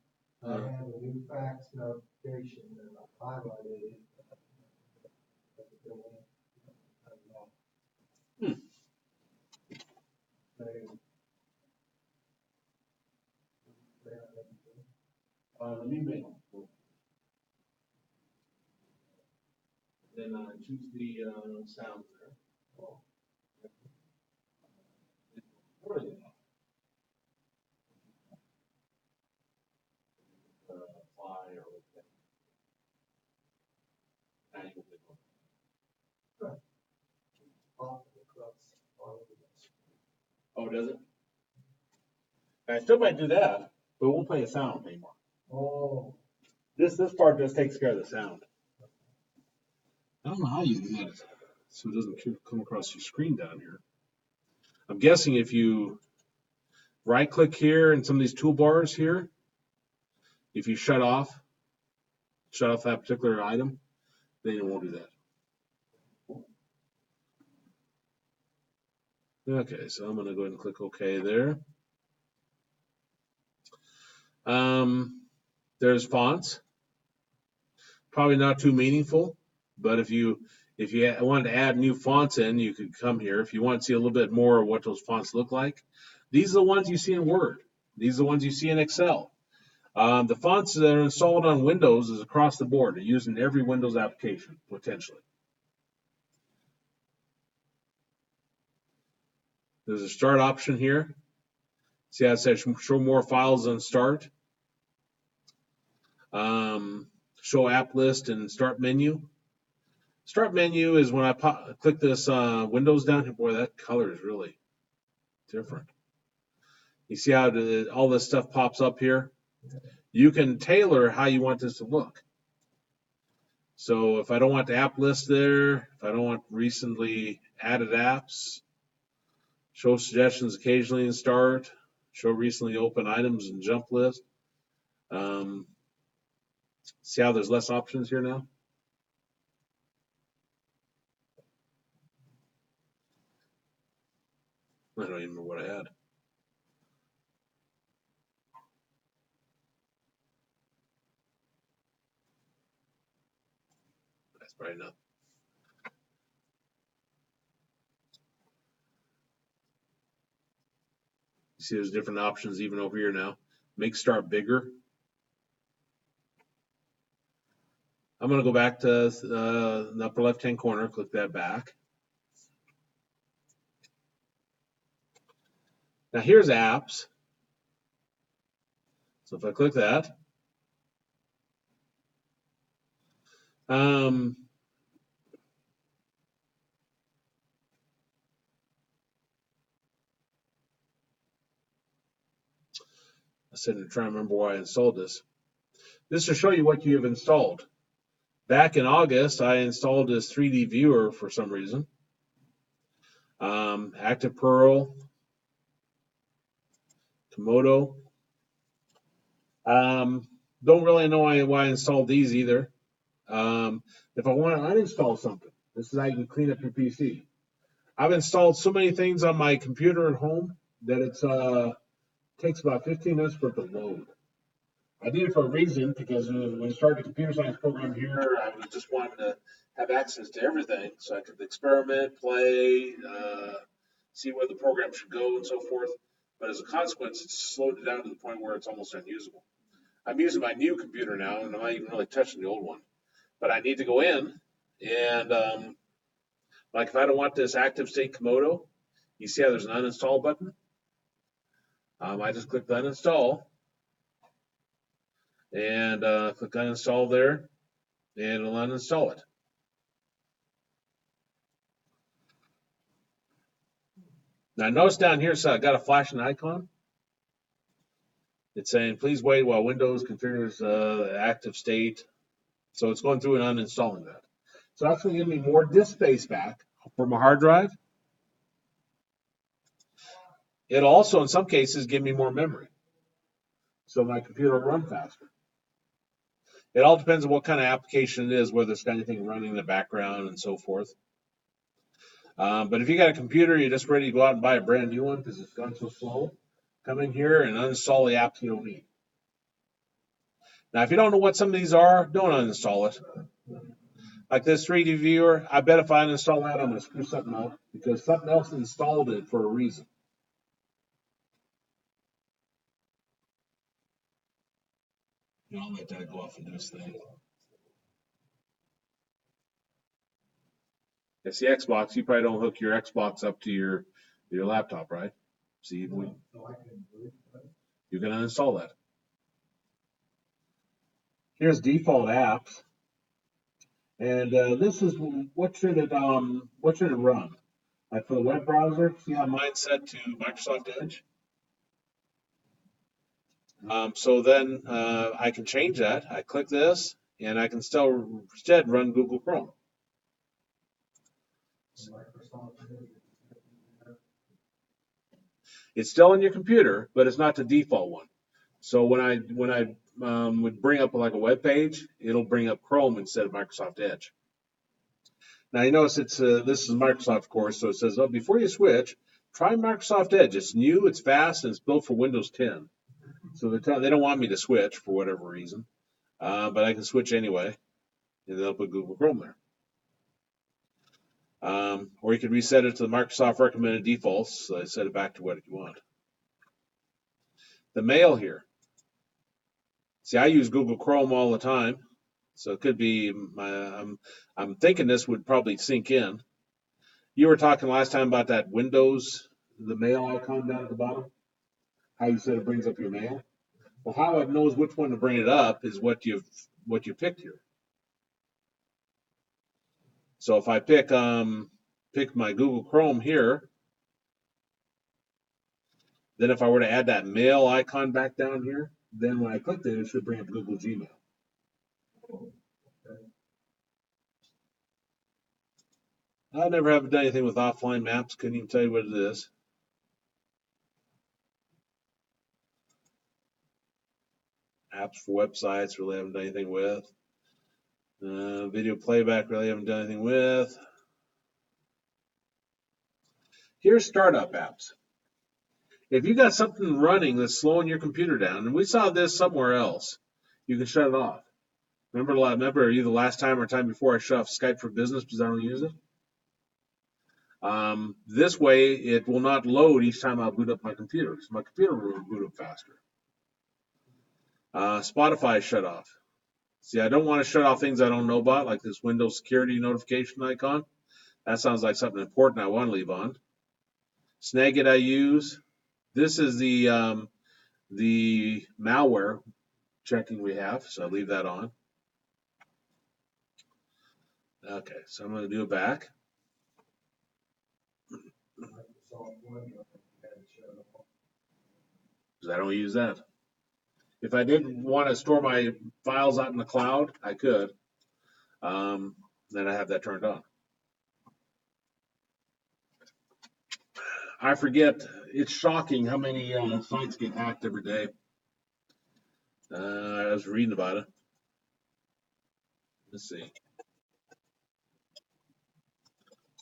I have a new fax notification and I highlighted it. Hmm. The new mail. Then choose the sound there. Oh. Where is it? Fly or oh, does it? I still might do that, but it won't play a sound anymore. Oh. This part just takes care of the sound. I don't know how you do that, so it doesn't come across your screen down here. I'm guessing if you right-click here in some of these toolbars here, if you shut off that particular item, then it won't do that. Okay, so I'm going to go ahead and click OK there. There's fonts. Probably not too meaningful, but if you wanted to add new fonts in, you could come here. If you want to see a little bit more of what those fonts look like, these are the ones you see in Word. These are the ones you see in Excel. The fonts that are installed on Windows is across the board. They're used in every Windows application, potentially. There's a start option here. See how it says show more files on start. Show app list and start menu. Start menu is when I click this Windows down here. Boy, that color is really different. You see how all this stuff pops up here? You can tailor how you want this to look. So if I don't want the app list there, if I don't want recently added apps, show suggestions occasionally in start, show recently open items and jump list. See how there's less options here now? I don't even remember what I had. That's probably enough. You see there's different options even over here now. Make start bigger. I'm going to go back to the upper left-hand corner, click that back. Now here's apps. So if I click that, I said to try and remember why I installed this. This will show you what you have installed. Back in August, I installed this 3D viewer for some reason. Active Pearl, Komodo. Don't really know why I installed these either. If I want to uninstall something, this is how you can clean up your PC. I've installed so many things on my computer at home that it takes about 15 minutes for it to load. I did it for a reason, because when I started a computer science program here, I was just wanting to have access to everything so I could experiment, play, see where the program should go, and so forth. But as a consequence, it's slowed it down to the point where it's almost unusable. I'm using my new computer now, and I'm not even really touching the old one. But I need to go in, and like if I don't want this active state Komodo, you see how there's an uninstall button? I just click uninstall, and click uninstall there, and it'll uninstall it. Now notice down here, so I got a flashing icon. It's saying, please wait while Windows configures the active state. So it's going through and uninstalling that. So that's going to give me more disk space back for my hard drive. It'll also, in some cases, give me more memory, so my computer will run faster. It all depends on what kind of application it is, whether it's got anything running in the background and so forth. But if you got a computer, you're just ready to go out and buy a brand new one because it's gone so slow, come in here and uninstall the apps you don't need. Now, if you don't know what some of these are, don't uninstall it. Like this 3D viewer, I bet if I uninstall that, I'm going to screw something up because something else installed it for a reason. I'll let that go off and do its thing. It's the Xbox. You probably don't hook your Xbox up to your laptop, right? See, you can uninstall that. Here's default apps, and this is what should it run? Like for the web browser, see how mine's set to Microsoft Edge? So then I can change that. I click this, and I can still instead run Google Chrome. It's still on your computer, but it's not the default one. So when I would bring up like a web page, it'll bring up Chrome instead of Microsoft Edge. Now you notice it's this is Microsoft, of course, so it says, oh, before you switch, try Microsoft Edge. It's new, it's fast, and it's built for Windows 10. So they don't want me to switch for whatever reason, but I can switch anyway, and they'll put Google Chrome there. Or you could reset it to the Microsoft recommended defaults. So I set it back to what you want. The mail here. See, I use Google Chrome all the time, so it could be. I'm thinking this would probably sink in. You were talking last time about that Windows, the mail icon down at the bottom. How you said it brings up your mail. Well, how it knows which one to bring it up is what you picked here. So if I pick my Google Chrome here, then if I were to add that mail icon back down here, then when I click it should bring up Google Gmail. I never have done anything with offline maps. Couldn't even tell you what it is. Apps for websites, really haven't done anything with. Video playback, really haven't done anything with. Here's startup apps. If you got something running that's slowing your computer down, and we saw this somewhere else, you can shut it off. Remember either last time or time before I shut off Skype for Business because I don't use it? This way, it will not load each time I boot up my computer. So my computer will boot up faster. Spotify shut off. See, I don't want to shut off things I don't know about, like this Windows security notification icon. That sounds like something important I want to leave on. Snagit I use. This is the malware checking we have, so I leave that on. Okay, so I'm going to do it back. Because I don't use that. If I didn't want to store my files out in the cloud, I could. Then I have that turned on. I forget. It's shocking how many sites get hacked every day. I was reading about it. Let's see.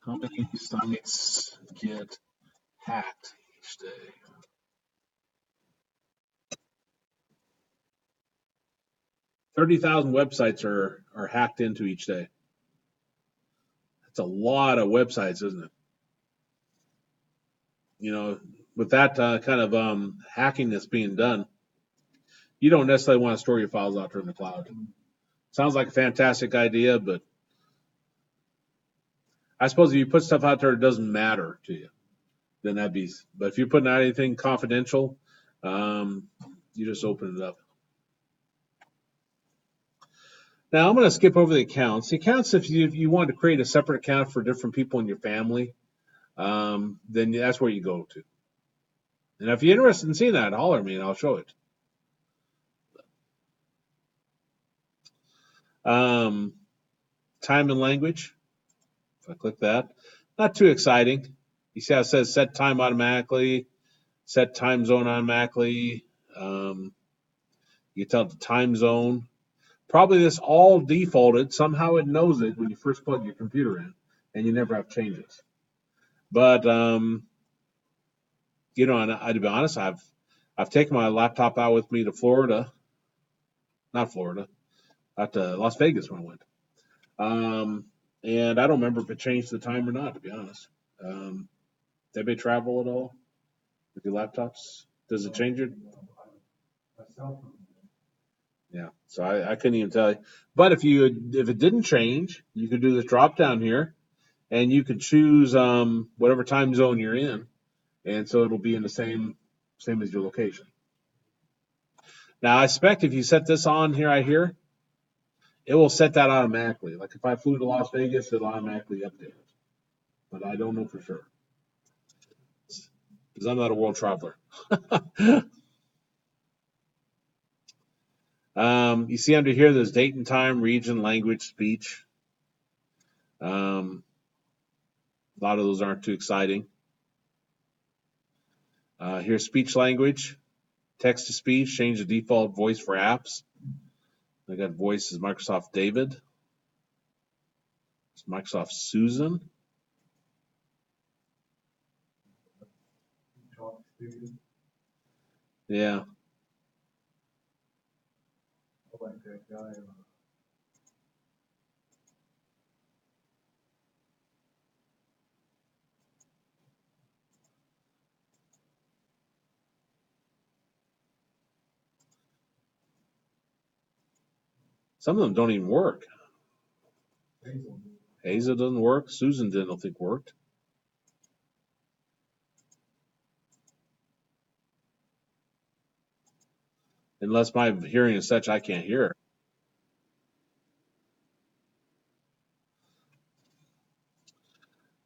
How many sites get hacked each day? 30,000 websites are hacked into each day. That's a lot of websites, isn't it? You know, with that kind of hacking that's being done, you don't necessarily want to store your files out there in the cloud. Sounds like a fantastic idea, but I suppose if you put stuff out there that doesn't matter to you, then that'd be. But if you're putting out anything confidential, you just open it up. Now I'm going to skip over the accounts. The accounts, if you want to create a separate account for different people in your family, then that's where you go to. And if you're interested in seeing that, holler at me and I'll show it. Time and language. If I click that, not too exciting. You see how it says set time automatically. set time zone automatically. You tell it the time zone. Probably this all defaulted. Somehow it knows it when you first plug your computer in, and you never have changes. But you know, and to be honest, I've taken my laptop out with me to Florida, not Florida, out to Las Vegas when I went. And I don't remember if it changed the time or not, to be honest. Did anybody travel at all with your laptops? Does it change it? Myself. Yeah. So I couldn't even tell you. But if it didn't change, you could do this drop down here, and you could choose whatever time zone you're in, and so it'll be in the same as your location. Now I expect if you set this on here, it will set that automatically. Like if I flew to Las Vegas, it'll automatically update it. But I don't know for sure because I'm not a world traveler. You see under here, there's date and time, region, language, speech. A lot of those aren't too exciting. Here's speech language, text to speech, change the default voice for apps. I got voice as Microsoft David. It's Microsoft Susan. Yeah. I like that guy. Some of them don't even work. Hazel. Hazel doesn't work. Susan didn't think worked. Unless my hearing is such I can't hear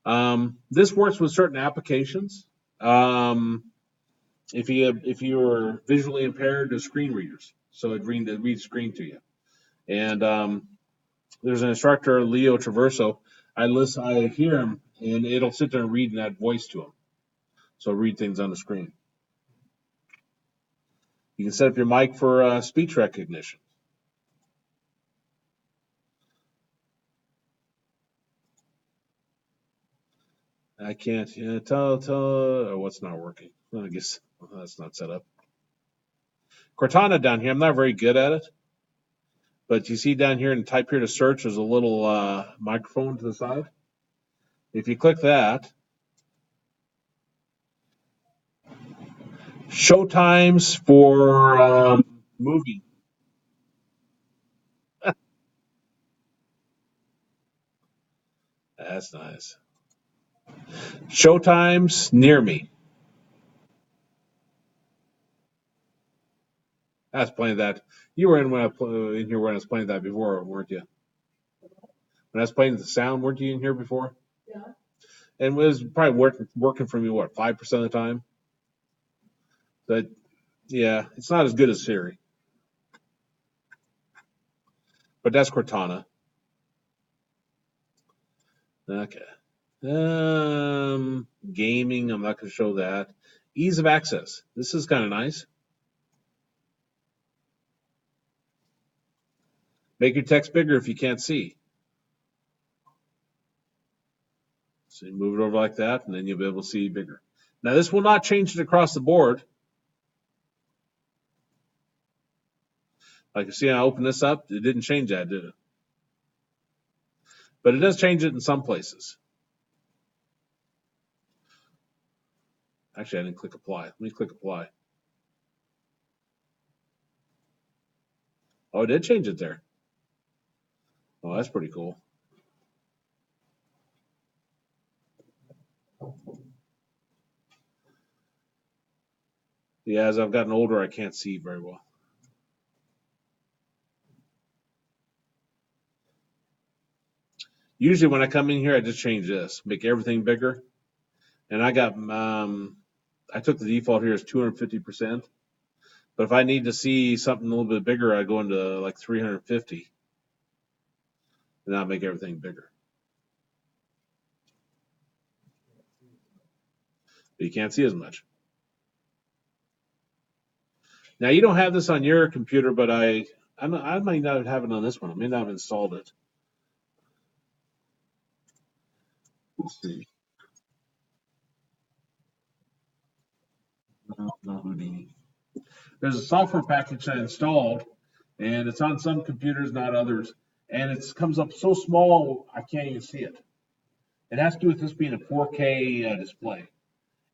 it. This works with certain applications. If you are visually impaired, there's screen readers, so it reads screen to you. And there's an instructor, Leo Traverso. I hear him, and it'll sit there and read in that voice to him. So read things on the screen. You can set up your mic for speech recognition. I can't tell. Oh, what's not working? Well, I guess that's not set up. Cortana down here, I'm not very good at it. But you see down here and type here to search, there's a little microphone to the side. If you click that, show times for movie. That's nice. Show times near me. I was playing that. You were in in here when I was playing that before, weren't you? When I was playing the sound, weren't you in here before? Yeah. And it was probably working for me, what, 5% of the time? But yeah, it's not as good as Siri. But that's Cortana. Okay. Gaming, I'm not going to show that. Ease of access. This is kind of nice. Make your text bigger if you can't see. So you move it over like that, and then you'll be able to see bigger. Now, this will not change it across the board. Like you see, I open this up. It didn't change that, did it? But it does change it in some places. Actually, I didn't click apply. Let me click apply. Oh, it did change it there. Oh, that's pretty cool. Yeah, as I've gotten older, I can't see very well. Usually when I come in here, I just change this, make everything bigger. And I took the default here as 250%. But if I need to see something a little bit bigger, I go into like 350. And I'll make everything bigger. But you can't see as much. Now you don't have this on your computer, but I might not have it on this one. I may not have installed it. Let's see. No Houdini. There's a software package I installed, and it's on some computers, not others. And it comes up so small, I can't even see it. It has to do with this being a 4K display,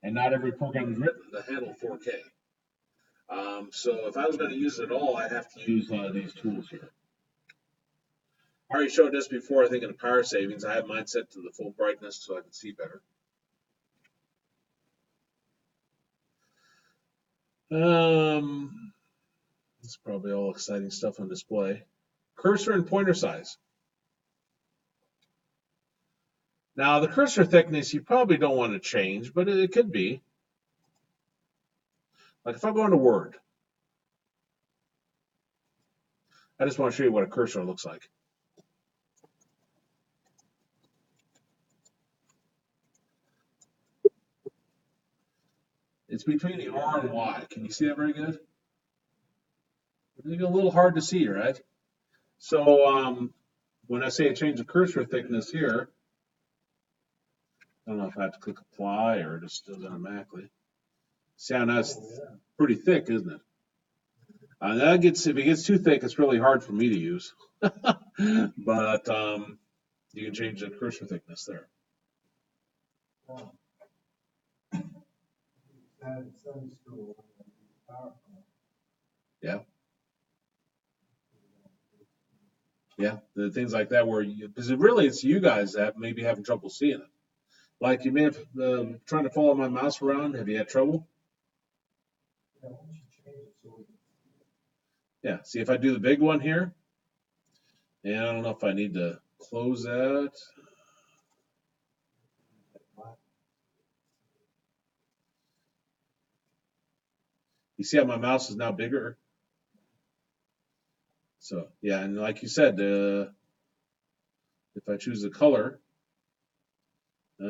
and not every program is written to handle 4K. So if I was going to use it at all, I'd have to use these tools here. I already showed this before, I think, in the power savings. I have mine set to the full brightness so I can see better. It's probably all exciting stuff on display. Cursor and pointer size. Now, the cursor thickness you probably don't want to change, but it could be. Like if I go into Word, I just want to show you what a cursor looks like. It's between the R and Y. Can you see that very good? It's a little hard to see, right? So when I say change the cursor thickness here, I don't know if I have to click apply or it just does it automatically. See how that's pretty thick, isn't it? If it gets too thick, it's really hard for me to use. But you can change the cursor thickness there. Yeah. Yeah, the things like that because it's you guys that may be having trouble seeing it. Like you may have trying to follow my mouse around. Have you had trouble? Yeah. See if I do the big one here, and I don't know if I need to close that. You see how my mouse is now bigger? So yeah, and like you said, if I choose the color, How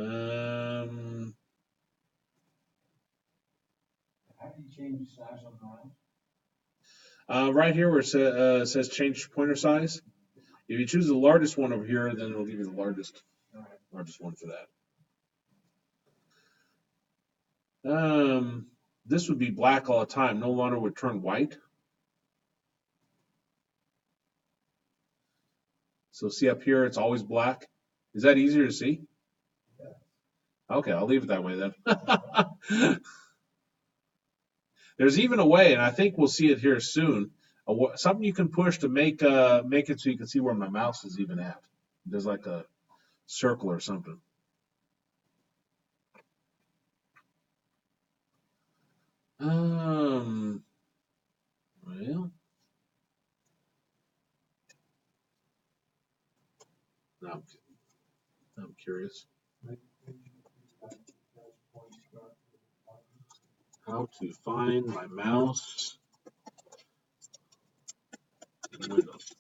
do you change the size on the mouse? right here where it says change pointer size. If you choose the largest one over here, then it'll give you the largest one for that. This would be black all the time. No longer would turn white. So see up here, it's always black. Is that easier to see? Okay, I'll leave it that way then. There's even a way, and I think we'll see it here soon. Something you can push to make it so you can see where my mouse is even at. There's like a circle or something. Well, now I'm curious how to find my mouse in Windows.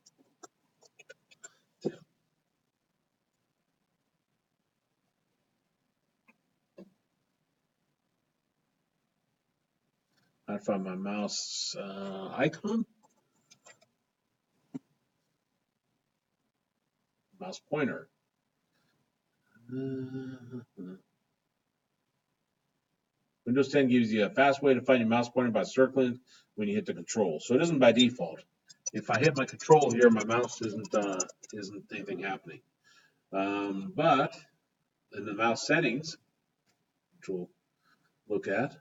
I find my mouse icon, mouse pointer. Windows 10 gives you a fast way to find your mouse pointer by circling when you hit the control. So it isn't by default. If I hit my control here, my mouse isn't anything happening. But in the mouse settings, which we'll look at,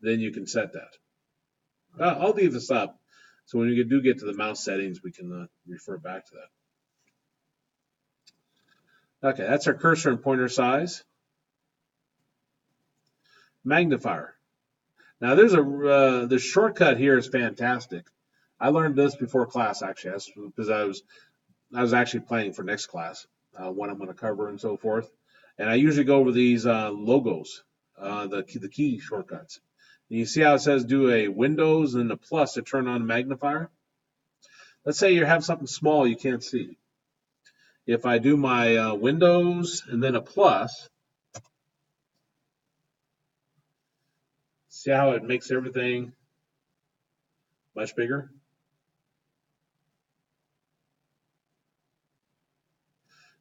then you can set that. I'll leave this up. So when you do get to the mouse settings, we can refer back to that. Okay, that's our cursor and pointer size. Magnifier. Now there's the shortcut here is fantastic. I learned this before class actually, because I was actually planning for next class, what I'm going to cover and so forth. And I usually go over these logos, the key shortcuts. And you see how it says do a Windows and a plus to turn on magnifier? Let's say you have something small you can't see. If I do my Windows and then a plus, See how it makes everything much bigger?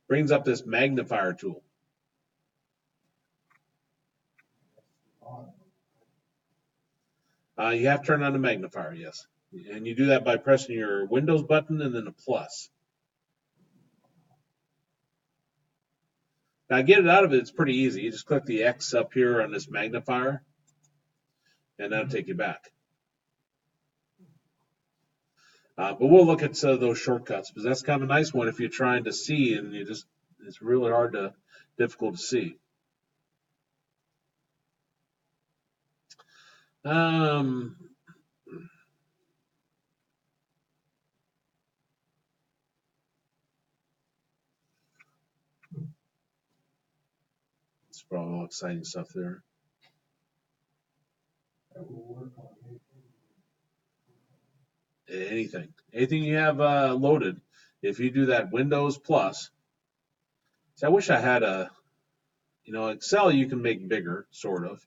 Brings up this magnifier tool. You have to turn on the magnifier, yes. And you do that by pressing your Windows button and then the plus. Now, to get it out of it, it's pretty easy. You just click the X up here on this magnifier, and that'll take you back. But we'll look at those shortcuts, because that's kind of a nice one if you're trying to see and it's really difficult to see. It's probably all exciting stuff there. Anything you have loaded, if you do that Windows plus. See, I wish I had Excel you can make bigger, sort of.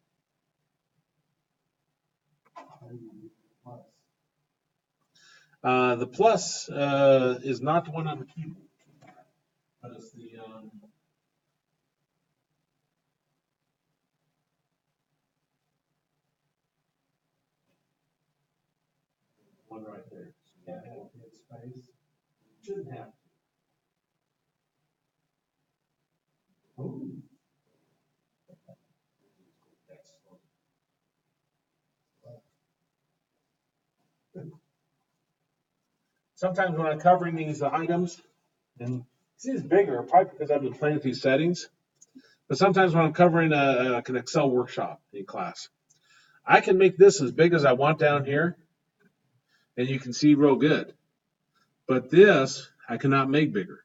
The plus is not the one on the keyboard, but it's the one right there. Yeah, space. Shouldn't have. Oh. Sometimes when I'm covering these items, and see it's bigger, probably because I've been playing with these settings. But sometimes when I'm covering like an Excel workshop in class, I can make this as big as I want down here, and you can see real good. But this, I cannot make bigger.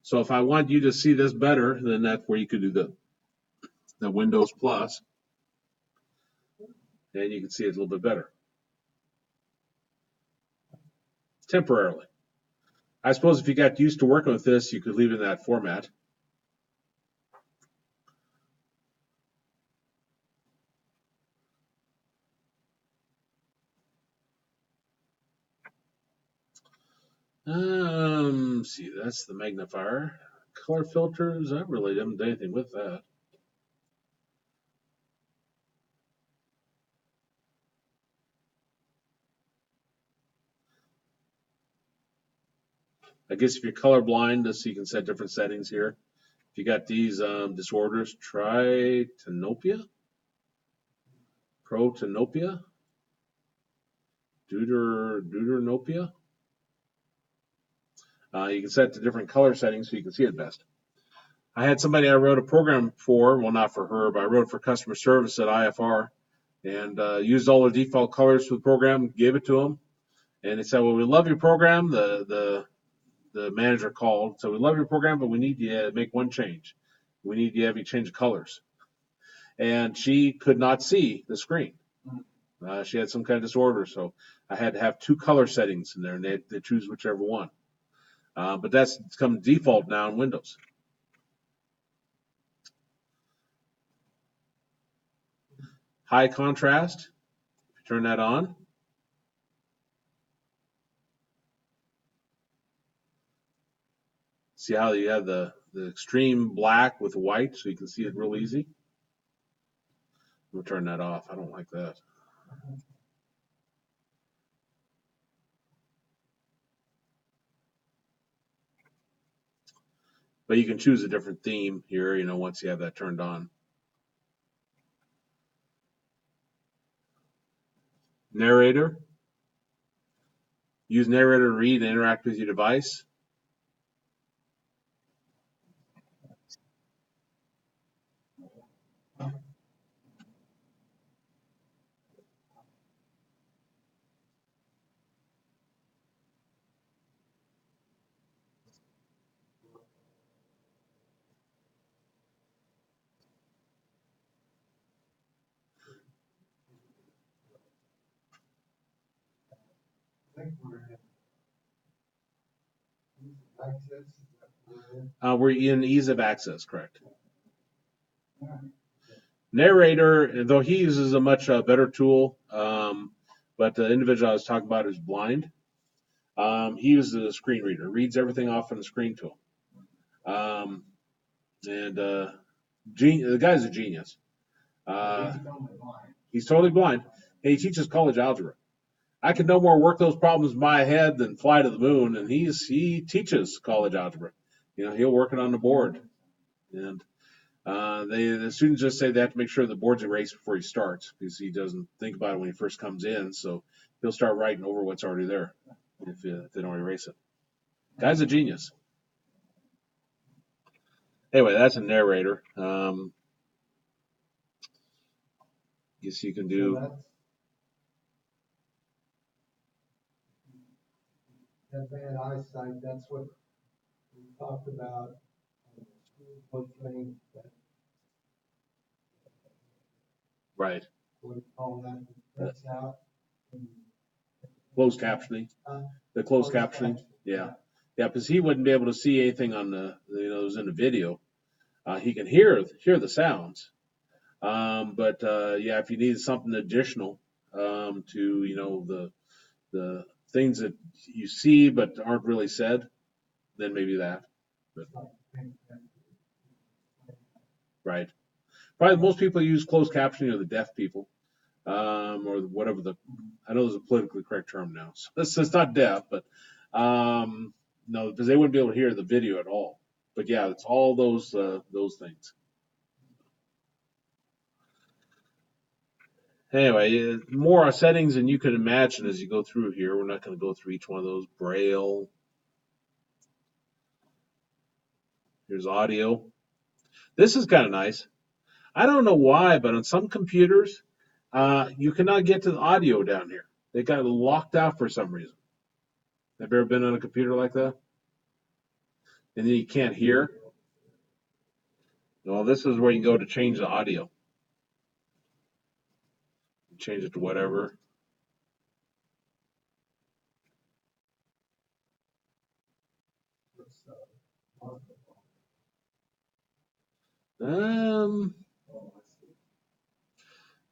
So if I want you to see this better, then that's where you could do the Windows Plus, and you can see it a little bit better. Temporarily. I suppose if you got used to working with this, you could leave it in that format. See, that's the magnifier. Color filters, I really haven't done anything with that. I guess if you're colorblind, so you can set different settings here. If you got these disorders, try Tenopia, Protenopia, Deuteranopia. You can set the different color settings so you can see it best. I had somebody I wrote a program for, well, not for her, but I wrote for customer service at IFR, and used all the default colors for the program, gave it to them, and they said, well, we love your program. The manager called, so we love your program, but we need you to make one change. We need you to have you change the colors. And she could not see the screen. She had some kind of disorder, so I had to have two color settings in there, and they choose whichever one. But that's come default now in Windows. High contrast, turn that on. See how you have the extreme black with white, so you can see it real easy. We'll turn that off. I don't like that. But you can choose a different theme here, once you have that turned on. Narrator. Use narrator to read and interact with your device. We're in ease of access, correct. Narrator, though he uses a much better tool, but the individual I was talking about is blind. He uses a screen reader, reads everything off on the screen to him. And the guy's a genius. He's totally blind. And he teaches college algebra. I could no more work those problems in my head than fly to the moon, and he teaches college algebra. He'll work it on the board. And the students just say they have to make sure the board's erased before he starts, because he doesn't think about it when he first comes in. So he'll start writing over what's already there if they don't erase it. Guy's a genius. Anyway, that's a narrator. Guess you can do. That bad eyesight, that's what we talked about on the school thing, that, Right. what do you call that, that's out. Closed captioning. The closed captioning. Yeah. Yeah, because he wouldn't be able to see anything on the, it was in the video. He can hear the sounds. But yeah, if you needed something additional to, the things that you see but aren't really said, then maybe that. But, right. Probably most people use closed captioning are the deaf people, or whatever I know there's a politically correct term now. So it's not deaf, but no, because they wouldn't be able to hear the video at all. But yeah, it's all those things. Anyway, more settings than you can imagine as you go through here. We're not going to go through each one of those. Braille. Here's audio. This is kind of nice. I don't know why, but on some computers, you cannot get to the audio down here. They got it locked out for some reason. Have you ever been on a computer like that? And then you can't hear? Well, this is where you go to change the audio. Change it to whatever.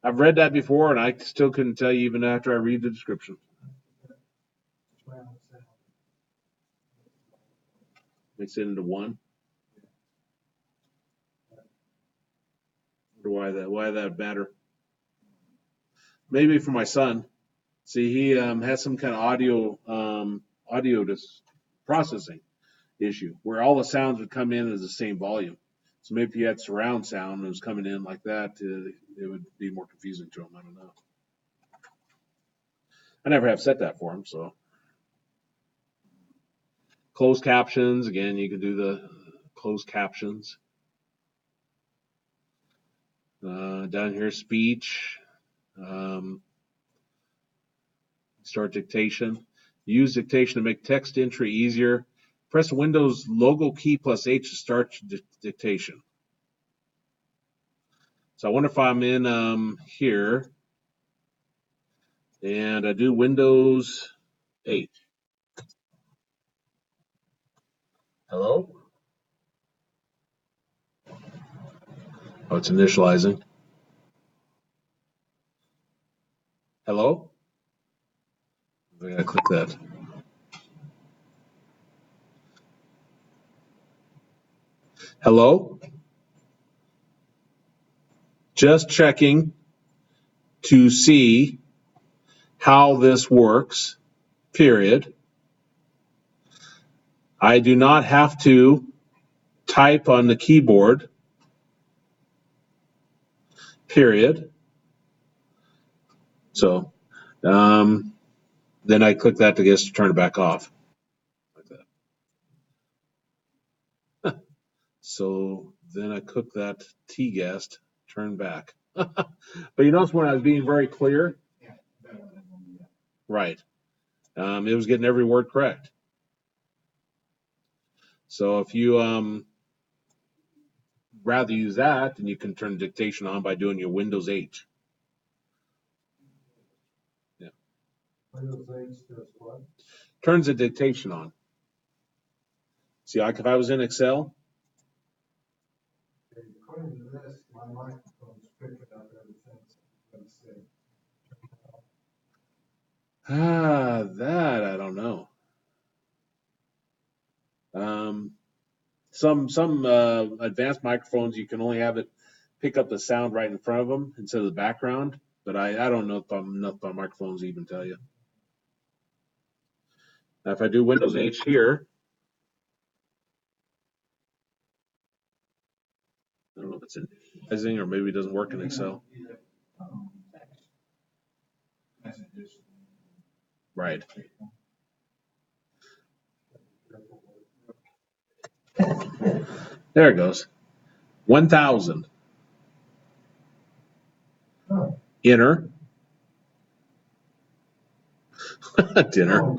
I've read that before, and I still couldn't tell you even after I read the description. Mix it into one. Why that matter? Maybe for my son. See, he has some kind of audio processing issue where all the sounds would come in as the same volume. So maybe if you had surround sound and it was coming in like that, it would be more confusing to him. I don't know. I never have set that for him. So closed captions, again, you can do the closed captions. Down here, speech. Start dictation. Use dictation to make text entry easier. Press Windows logo key plus H to start dictation. So I wonder if I'm in here and I do Windows 8. Hello? Oh, it's initializing. Hello? I gotta click that. Hello? Just checking to see how this works, period. I do not have to type on the keyboard, period. So then I click that to turn it back off. Like that. So then I click that T-guest, turn back. But you notice when I was being very clear? Right. It was getting every word correct. So if you rather use that, then you can turn dictation on by doing your Windows H. Yeah. Windows H does what? Turns the dictation on. See, like if I was in Excel. According to this, my microphone's picking That I don't know. Some advanced microphones you can only have it pick up the sound right in front of them instead of the background. But I don't know enough about microphones to even tell you. Now, if I do Windows H here, I don't know if it's in or maybe it doesn't work in Excel. Right. There it goes. 1,000. Enter. Dinner.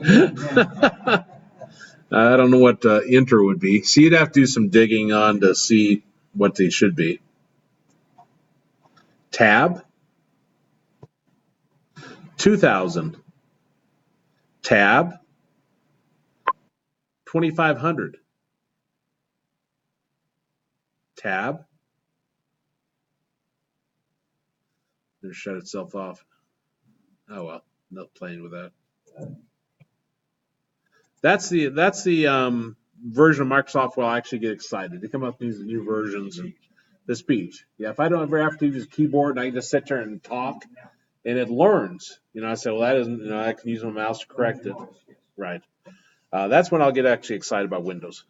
I don't know what enter would be. So you'd have to do some digging on to see what they should be. Tab. 2,000. Tab. 2,500. Tab. It'll shut itself off. Oh well, not playing with that. That's the version of Microsoft where I'll actually get excited. They come up with these new versions and the speech. Yeah, if I don't ever have to use a keyboard and I can just sit there and talk and it learns, I say, well, that isn't, I can use my mouse to correct it. Right. That's when I'll get actually excited about Windows.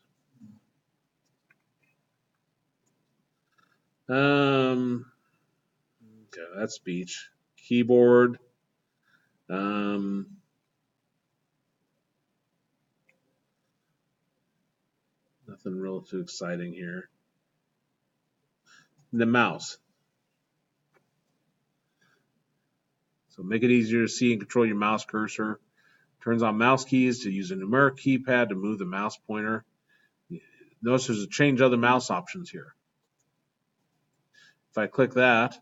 Okay, that's speech. Keyboard. Nothing real too exciting here. The mouse. So make it easier to see and control your mouse cursor. Turns on mouse keys to use a numeric keypad to move the mouse pointer. Notice there's a change other mouse options here. If I click that,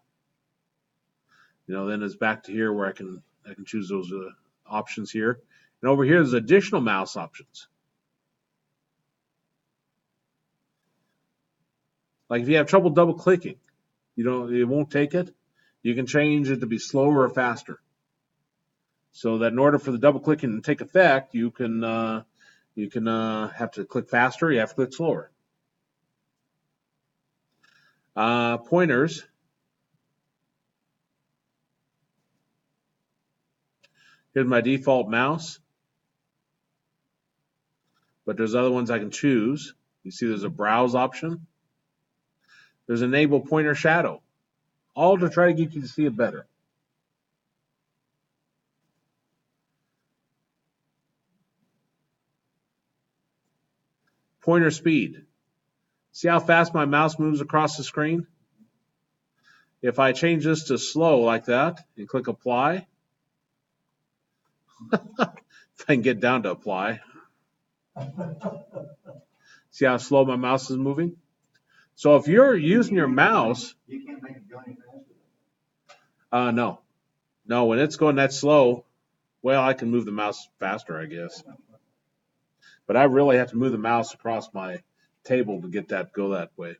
then it's back to here where I can choose those options here. And over here, there's additional mouse options. Like if you have trouble double clicking, it won't take it. You can change it to be slower or faster. So that in order for the double clicking to take effect, you can have to click faster. You have to click slower. Pointers. Here's my default mouse. But there's other ones I can choose. You see there's a browse option. There's enable pointer shadow. All to try to get you to see it better. Pointer speed. See how fast my mouse moves across the screen? If I change this to slow like that and click apply, if I can get down to apply, see how slow my mouse is moving? So if you're using your mouse, You can't make it go any faster. No, when it's going that slow, well, I can move the mouse faster, I guess. But I really have to move the mouse across my table to get that go that way.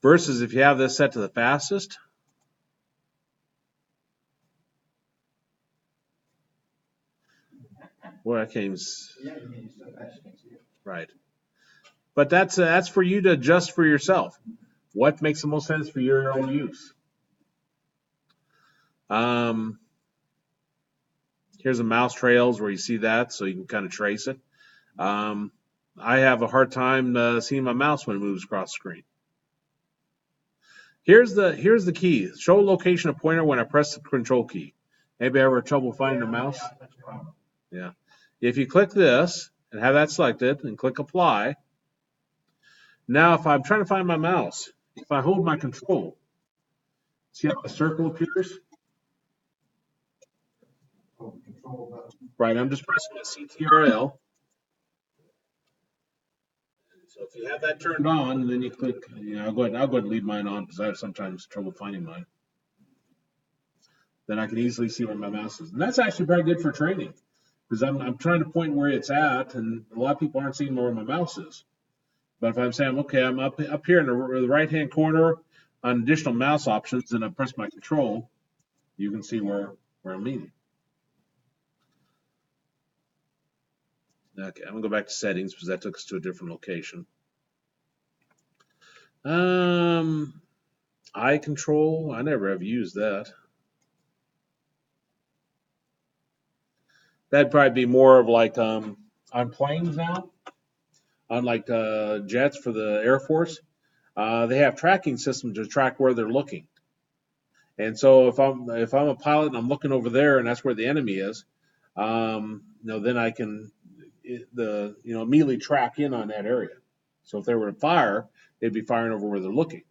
Versus if you have this set to the fastest, boy, I can't even. Yeah, you mean so fast you can see it. Right. But that's for you to adjust for yourself. What makes the most sense for your own use? Here's a mouse trails where you see that, so you can kind of trace it. I have a hard time seeing my mouse when it moves across the screen. Here's the key. Show location of pointer when I press the control key. Maybe I ever had trouble finding the mouse? Yeah. If you click this and have that selected and click apply, now if I'm trying to find my mouse, if I hold my control, see how the circle appears? Control button. Right, I'm just pressing the CTRL. So if you have that turned on, and then you click, I'll go ahead and leave mine on because I have sometimes trouble finding mine. Then I can easily see where my mouse is. And that's actually very good for training because I'm trying to point where it's at, and a lot of people aren't seeing where my mouse is. But if I'm saying, okay, I'm up here in the right-hand corner on additional mouse options, and I press my control, you can see where I'm meeting. Okay, I'm gonna go back to settings because that took us to a different location. Eye control, I never have used that. That'd probably be more of like on planes now, on like jets for the Air Force. They have tracking systems to track where they're looking. And so if I'm a pilot and I'm looking over there and that's where the enemy is, then I can immediately track in on that area. So if they were to fire, they'd be firing over where they're looking.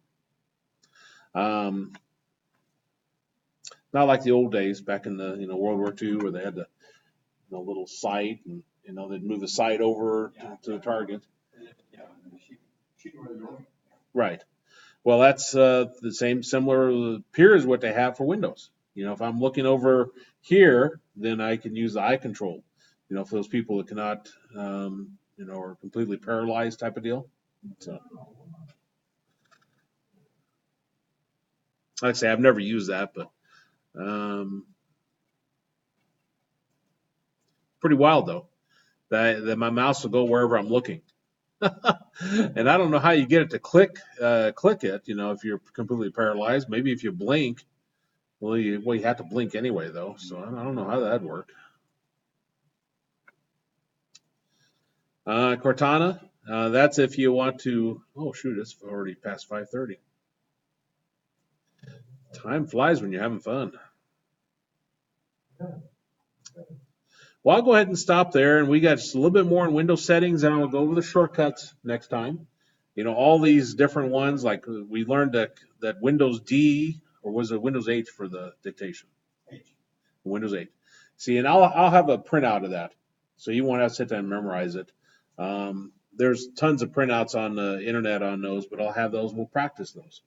Um, Not like the old days back in the World War II where they had the little sight and they'd move the sight over to the target. Yeah, shoot where they're looking. Right. Well, that's the same similar appears what they have for Windows. If I'm looking over here, then I can use the eye control. For those people that cannot, are completely paralyzed type of deal. So, like I say, I've never used that, but pretty wild though. That my mouse will go wherever I'm looking. And I don't know how you get it to click it. If you're completely paralyzed, maybe if you blink, well, you have to blink anyway, though. So I don't know how that'd work. Cortana, that's if you want to. Oh shoot, it's already past 5:30. Time flies when you're having fun. Well, I'll go ahead and stop there, and we got just a little bit more in Windows settings, and I'll go over the shortcuts next time. All these different ones, like we learned that Windows D, or was it Windows 8 for the dictation? Windows 8. See, and I'll have a printout of that, so you won't have to sit down and memorize it. There's tons of printouts on the internet on those, but I'll have those. We'll practice those.